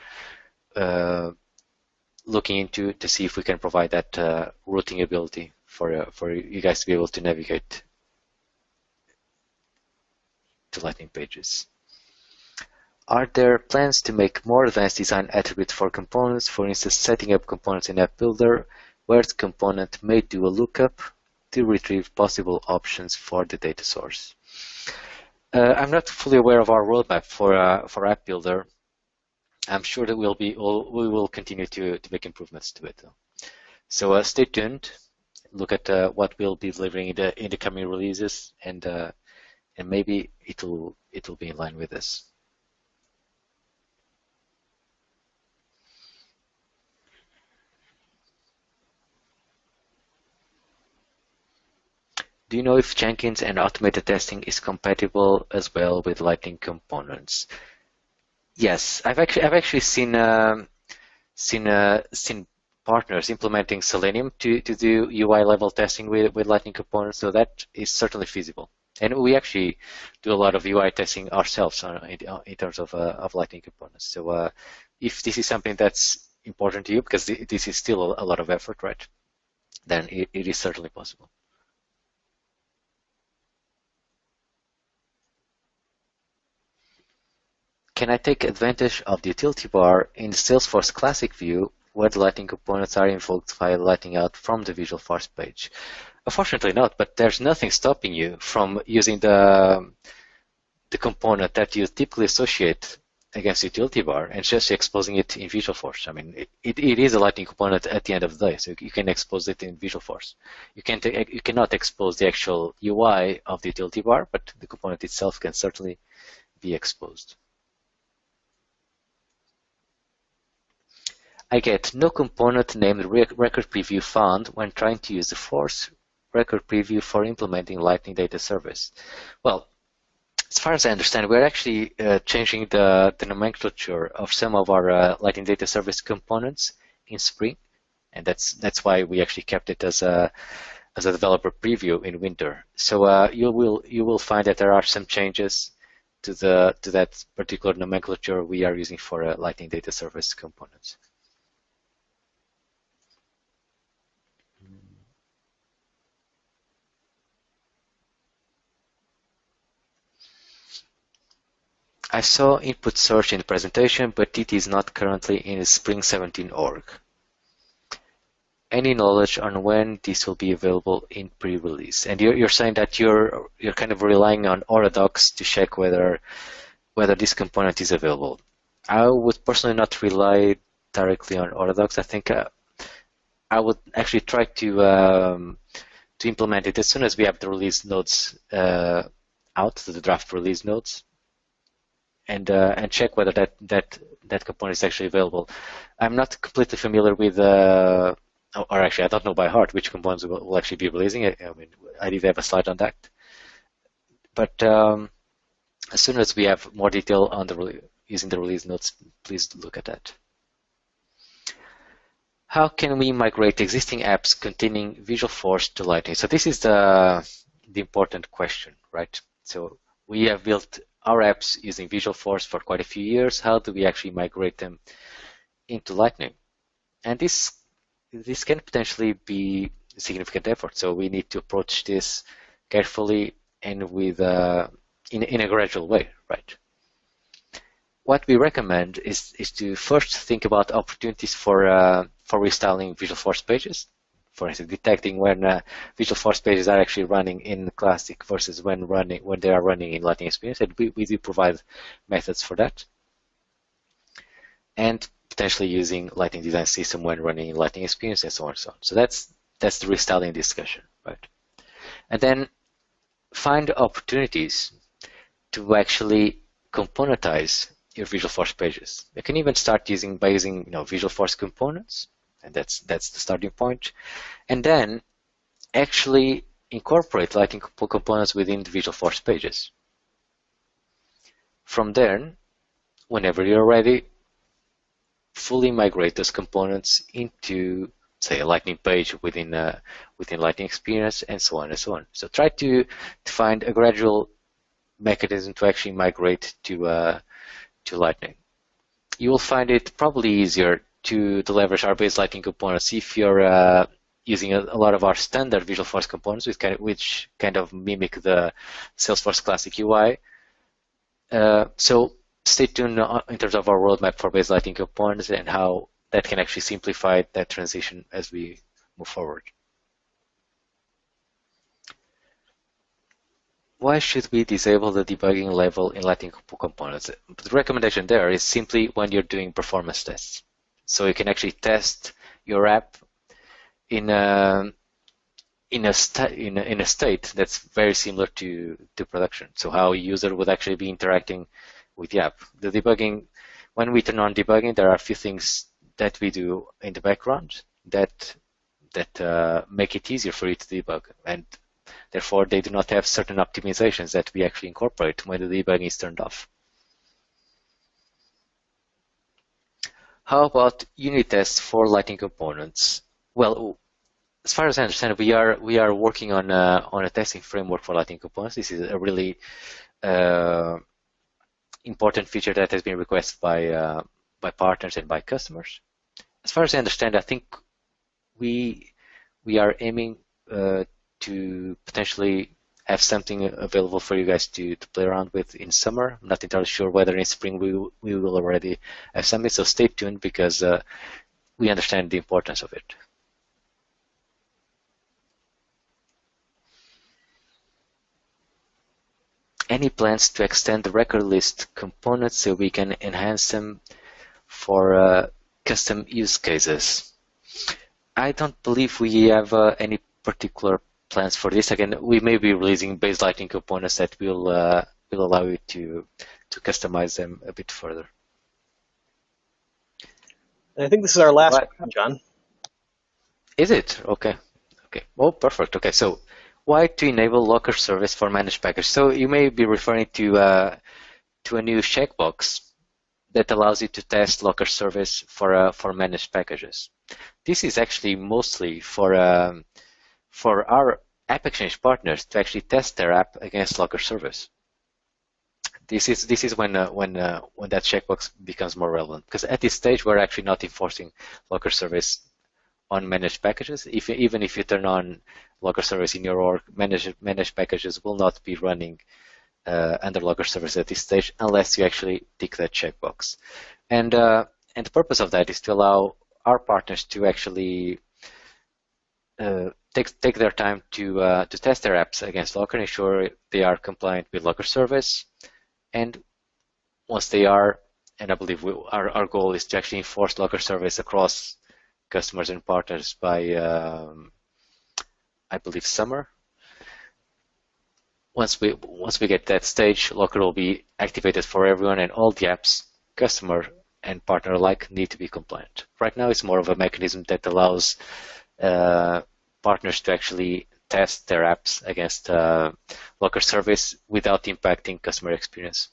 looking into to see if we can provide that routing ability for you guys to be able to navigate to Lightning pages. Are there plans to make more advanced design attributes for components, for instance, setting up components in App Builder, where the component may do a lookup to retrieve possible options for the data source? I'm not fully aware of our roadmap for App Builder. I'm sure that we will continue to make improvements to it, though. So stay tuned. Look at what we'll be delivering in the coming releases, and maybe it'll be in line with this. Do you know if Jenkins and automated testing is compatible as well with Lightning components? Yes, I've actually seen partners implementing Selenium to do UI level testing with Lightning components, so that is certainly feasible. And we actually do a lot of UI testing ourselves in terms of Lightning components. So if this is something that's important to you, because this is still a lot of effort, right, then it is certainly possible. Can I take advantage of the utility bar in the Salesforce Classic view where the Lightning components are invoked via Lightning out from the Visual Force page? Unfortunately not, but there's nothing stopping you from using the component that you typically associate against the utility bar and just exposing it in Visual Force. I mean, it is a Lightning component at the end of the day, so you can expose it in Visual Force. You cannot expose the actual UI of the utility bar, but the component itself can certainly be exposed. I get no component named record preview found when trying to use the force record preview for implementing Lightning Data Service. Well, as far as I understand, we're actually changing the nomenclature of some of our Lightning Data Service components in Spring, and that's why we actually kept it as a developer preview in winter. So you will find that there are some changes to that particular nomenclature we are using for Lightning Data Service components. I saw input search in the presentation, but it is not currently in the Spring 17 org. Any knowledge on when this will be available in pre-release? And you're saying that you're kind of relying on Oradocs to check whether this component is available. I would personally not rely directly on Oradocs. I think I would actually try to implement it as soon as we have the release notes out, the draft release notes. And check whether that component is actually available. I'm not completely familiar with, or actually I don't know by heart which components will actually be releasing. I mean, I did have a slide on that. But as soon as we have more detail on using the release notes, please look at that. How can we migrate existing apps containing Visual Force to Lightning? So this is the important question, right? So we have built our apps using Visual Force for quite a few years. How do we actually migrate them into Lightning? And this can potentially be a significant effort. So we need to approach this carefully and with in a gradual way, right? What we recommend is to first think about opportunities for restyling Visual Force pages. For instance, detecting when Visual Force pages are actually running in Classic versus when they are running in Lightning Experience, and we do provide methods for that. And potentially using Lightning Design System when running in Lightning Experience, and so on and so on. So that's the restyling discussion, right? And then find opportunities to actually componentize your Visual Force pages. You can even start by using Visual Force components. And that's the starting point. And then actually incorporate Lightning components within the Visual Force pages. From there, whenever you're ready, fully migrate those components into, say, a Lightning page within Lightning Experience, and so on and so on. So try to find a gradual mechanism to actually migrate to Lightning. You will find it probably easier to leverage our base Lightning components if you're using a lot of our standard Visual Force components, which kind of mimic the Salesforce Classic UI. So stay tuned in terms of our roadmap for base Lightning components and how that can actually simplify that transition as we move forward. Why should we disable the debugging level in Lightning components? The recommendation there is simply when you're doing performance tests. So you can actually test your app in a state that's very similar to production. So how a user would actually be interacting with the app. The debugging, when we turn on debugging, there are a few things that we do in the background that make it easier for you to debug, and therefore they do not have certain optimizations that we actually incorporate when the debugging is turned off. How about unit tests for Lightning components? Well, as far as I understand, we are working on a testing framework for Lightning components. This is a really important feature that has been requested by partners and by customers. As far as I understand, I think we are aiming to potentially have something available for you guys to play around with in summer. I'm not entirely sure whether in spring we will already have something, so stay tuned because we understand the importance of it. Any plans to extend the record list components so we can enhance them for custom use cases? I don't believe we have any particular plans for this. Again, we may be releasing base Lightning components that will allow you to customize them a bit further. And I think this is our last question, John. Is it? Okay. Okay. Oh, perfect. Okay. So why to enable locker service for managed packages? So you may be referring to a new checkbox that allows you to test locker service for managed packages. This is actually mostly for our App Exchange partners to actually test their app against locker service. This is when that checkbox becomes more relevant, because at this stage we're actually not enforcing locker service on managed packages. Even if you turn on locker service in your org, managed packages will not be running under locker service at this stage unless you actually tick that checkbox. And the purpose of that is to allow our partners to actually take their time to test their apps against locker, ensure they are compliant with locker service. And once they are, and I believe our goal is to actually enforce locker service across customers and partners by, I believe, summer. Once we get that stage, locker will be activated for everyone, and all the apps, customer and partner alike, need to be compliant. Right now, it's more of a mechanism that allows partners to actually test their apps against locker service without impacting customer experience.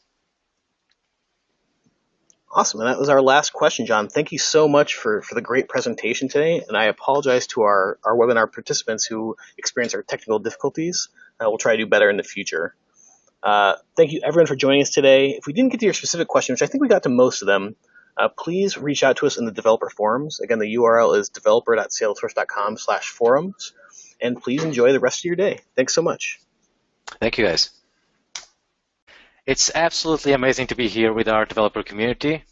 Awesome. And that was our last question, John. Thank you so much for the great presentation today. And I apologize to our webinar participants who experienced our technical difficulties. We'll try to do better in the future. Thank you, everyone, for joining us today. If we didn't get to your specific question, which I think we got to most of them, please reach out to us in the developer forums. Again, the URL is developer.salesforce.com/forums. And please enjoy the rest of your day. Thanks so much. Thank you, guys. It's absolutely amazing to be here with our developer community. A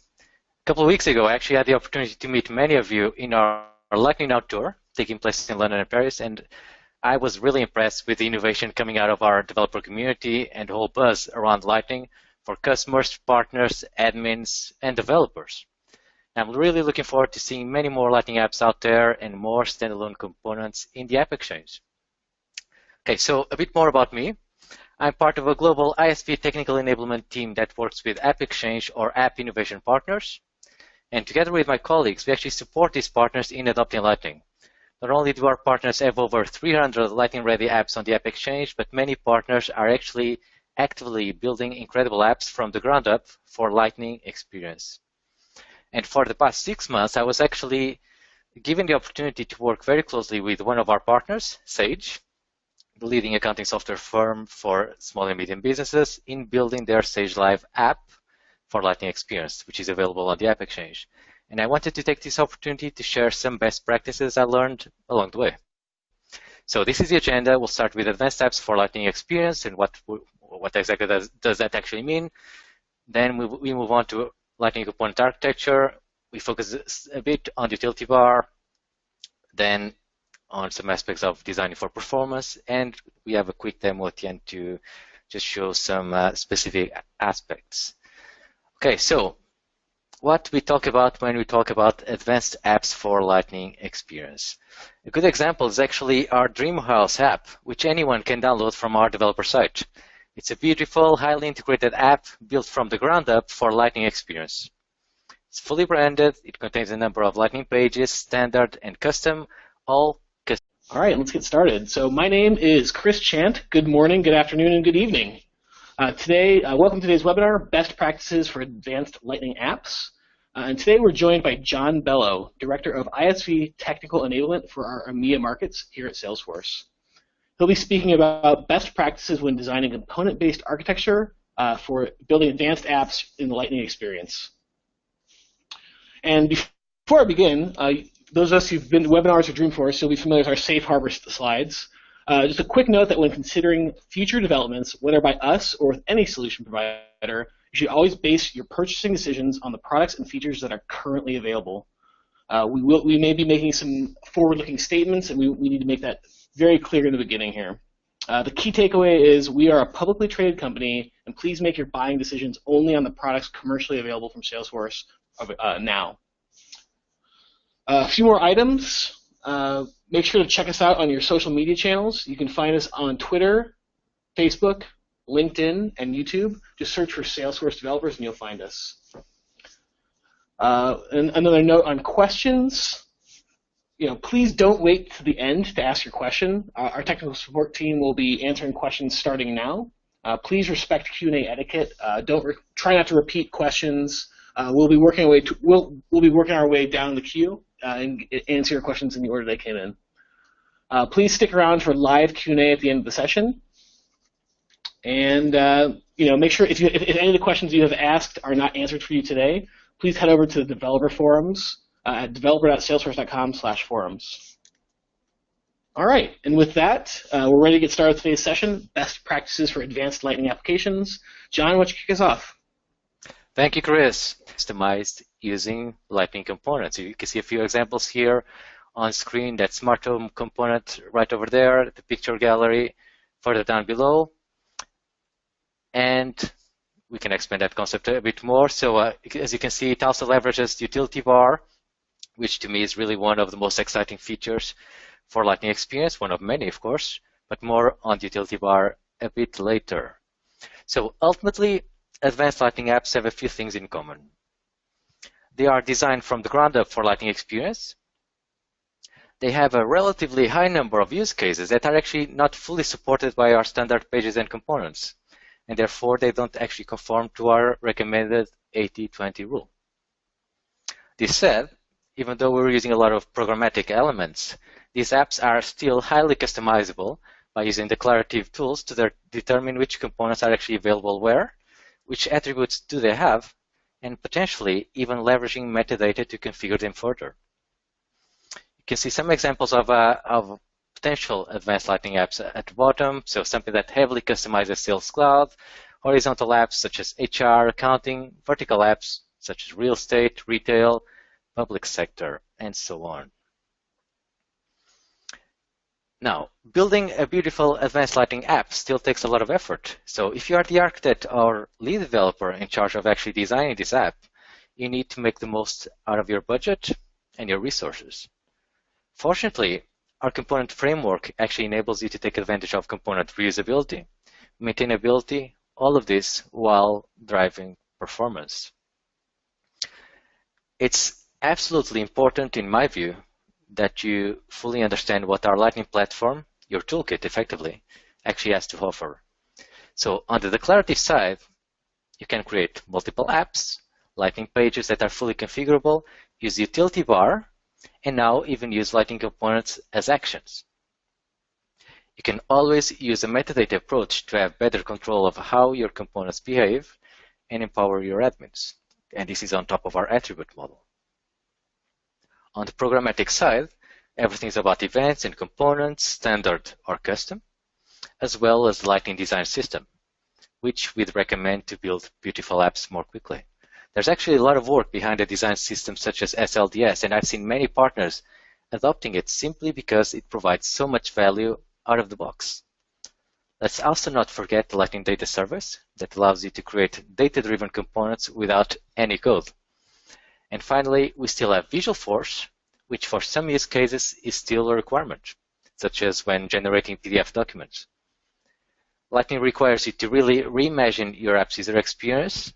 couple of weeks ago, I actually had the opportunity to meet many of you in our Lightning Outdoor, taking place in London and Paris, and I was really impressed with the innovation coming out of our developer community and the whole buzz around Lightning for customers, partners, admins, and developers. I'm really looking forward to seeing many more Lightning apps out there and more standalone components in the App Exchange. Okay, so a bit more about me. I'm part of a global ISV technical enablement team that works with App Exchange or App Innovation partners. And together with my colleagues, we actually support these partners in adopting Lightning. Not only do our partners have over 300 Lightning-ready apps on the App Exchange, but many partners are actually actively building incredible apps from the ground up for Lightning experience. And for the past 6 months, I was actually given the opportunity to work very closely with one of our partners, Sage, the leading accounting software firm for small and medium businesses, in building their Sage Live app for Lightning experience, which is available on the App Exchange. And I wanted to take this opportunity to share some best practices I learned along the way. So this is the agenda. We'll start with advanced apps for Lightning experience and what exactly does that actually mean. Then we move on to Lightning component architecture. We focus a bit on the utility bar, then on some aspects of designing for performance, and we have a quick demo at the end to just show some specific aspects. Okay, so what we talk about when we talk about advanced apps for Lightning experience. A good example is actually our Dreamhouse app, which anyone can download from our developer site. It's a beautiful, highly integrated app built from the ground up for Lightning experience. It's fully branded. It contains a number of Lightning pages, standard and custom, all custom. All right, let's get started. So my name is Chris Chant. Good morning, good afternoon, and good evening. Welcome to today's webinar, Best Practices for Advanced Lightning Apps. And today we're joined by John Bello, Director of ISV Technical Enablement for our EMEA markets here at Salesforce. He'll be speaking about best practices when designing component-based architecture for building advanced apps in the Lightning experience. And before I begin, those of us who've been to webinars or Dreamforce, you'll be familiar with our safe harbor slides. Just a quick note that when considering future developments, whether by us or with any solution provider, you should always base your purchasing decisions on the products and features that are currently available. We may be making some forward-looking statements, and we need to make that very clear in the beginning here. The key takeaway is we are a publicly traded company, and please make your buying decisions only on the products commercially available from Salesforce now. A few more items. Make sure to check us out on your social media channels. You can find us on Twitter, Facebook, LinkedIn, and YouTube. Just search for Salesforce Developers and you'll find us. And another note on questions. Please don't wait to the end to ask your question. Our technical support team will be answering questions starting now. Please respect Q&A etiquette. Try not to repeat questions. We'll be working our way down the queue and answer your questions in the order they came in. Please stick around for live Q&A at the end of the session. And make sure if any of the questions you have asked are not answered for you today, please head over to the developer forums at developer.salesforce.com/forums. All right, and with that, we're ready to get started with today's session, Best Practices for Advanced Lightning Applications. John, why don't you kick us off? Thank you, Chris. Customized using Lightning components. You can see a few examples here on screen. That smart home component right over there, the picture gallery further down below. And we can expand that concept a bit more. So as you can see, it also leverages the utility bar, which to me is really one of the most exciting features for Lightning Experience, one of many, of course, but more on the utility bar a bit later. So ultimately, advanced Lightning apps have a few things in common. They are designed from the ground up for Lightning Experience. They have a relatively high number of use cases that are actually not fully supported by our standard pages and components, and therefore they don't actually conform to our recommended 80-20 rule. This said, even though we're using a lot of programmatic elements, these apps are still highly customizable by using declarative tools to determine which components are actually available where, which attributes do they have, and potentially even leveraging metadata to configure them further. You can see some examples of potential advanced Lightning apps at the bottom, so something that heavily customizes Sales Cloud, horizontal apps such as HR, accounting, vertical apps such as real estate, retail, public sector, and so on. Now, building a beautiful advanced Lightning app still takes a lot of effort. So if you are the architect or lead developer in charge of actually designing this app, you need to make the most out of your budget and your resources. Fortunately, our component framework actually enables you to take advantage of component reusability, maintainability, all of this while driving performance. It's absolutely important, in my view, that you fully understand what our Lightning platform, your toolkit effectively, actually has to offer. So on the declarative side, you can create multiple apps, Lightning pages that are fully configurable, use the utility bar, and now even use Lightning components as actions. You can always use a metadata approach to have better control of how your components behave and empower your admins. And this is on top of our attribute model. On the programmatic side, everything is about events and components, standard or custom, as well as the Lightning design system, which we'd recommend to build beautiful apps more quickly. There's actually a lot of work behind a design system such as SLDS, and I've seen many partners adopting it simply because it provides so much value out of the box. Let's also not forget the Lightning Data Service that allows you to create data-driven components without any code. And finally, we still have Visualforce, which for some use cases is still a requirement, such as when generating PDF documents. Lightning requires you to really reimagine your app's user experience,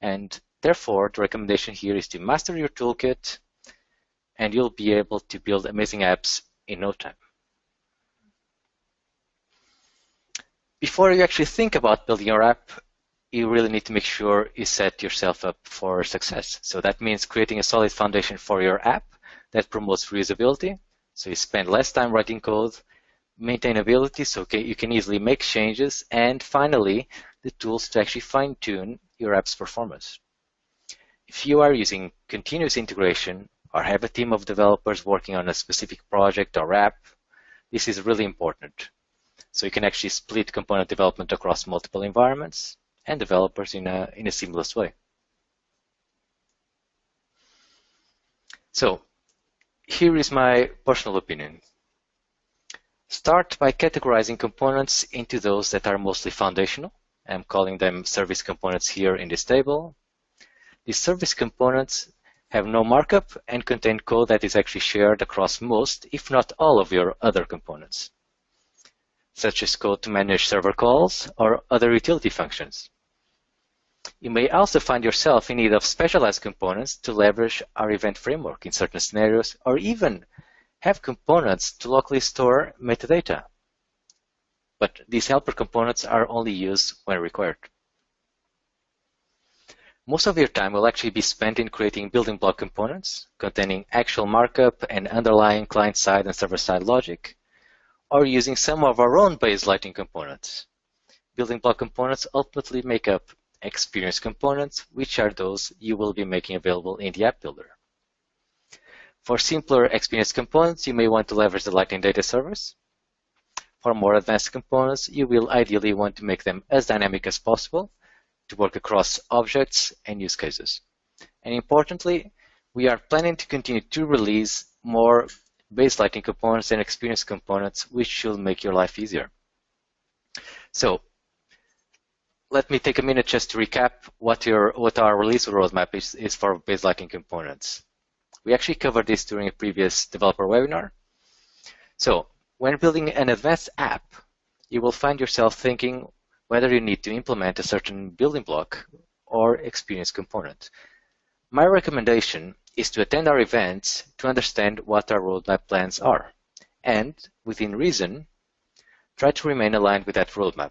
and therefore the recommendation here is to master your toolkit, and you'll be able to build amazing apps in no time. Before you actually think about building your app, you really need to make sure you set yourself up for success. So that means creating a solid foundation for your app that promotes reusability. So you spend less time writing code, maintainability, so you can easily make changes, and finally, the tools to actually fine-tune your app's performance. If you are using continuous integration or have a team of developers working on a specific project or app, this is really important. So you can actually split component development across multiple environments and developers in a seamless way. So here is my personal opinion. Start by categorizing components into those that are mostly foundational. I'm calling them service components here in this table. These service components have no markup and contain code that is actually shared across most, if not all, of your other components, such as code to manage server calls or other utility functions. You may also find yourself in need of specialized components to leverage our event framework in certain scenarios, or even have components to locally store metadata. But these helper components are only used when required. Most of your time will actually be spent in creating building block components containing actual markup and underlying client-side and server-side logic, or using some of our own base Lightning components. Building block components ultimately make up experience components, which are those you will be making available in the app builder. For simpler experience components, you may want to leverage the Lightning data servers. For more advanced components, you will ideally want to make them as dynamic as possible to work across objects and use cases. And importantly, we are planning to continue to release more base Lightning components and experience components, which should make your life easier. So let me take a minute just to recap what our release roadmap is for base Lightning components. We actually covered this during a previous developer webinar. So when building an advanced app, you will find yourself thinking whether you need to implement a certain building block or experience component. My recommendation is to attend our events to understand what our roadmap plans are, and within reason, try to remain aligned with that roadmap.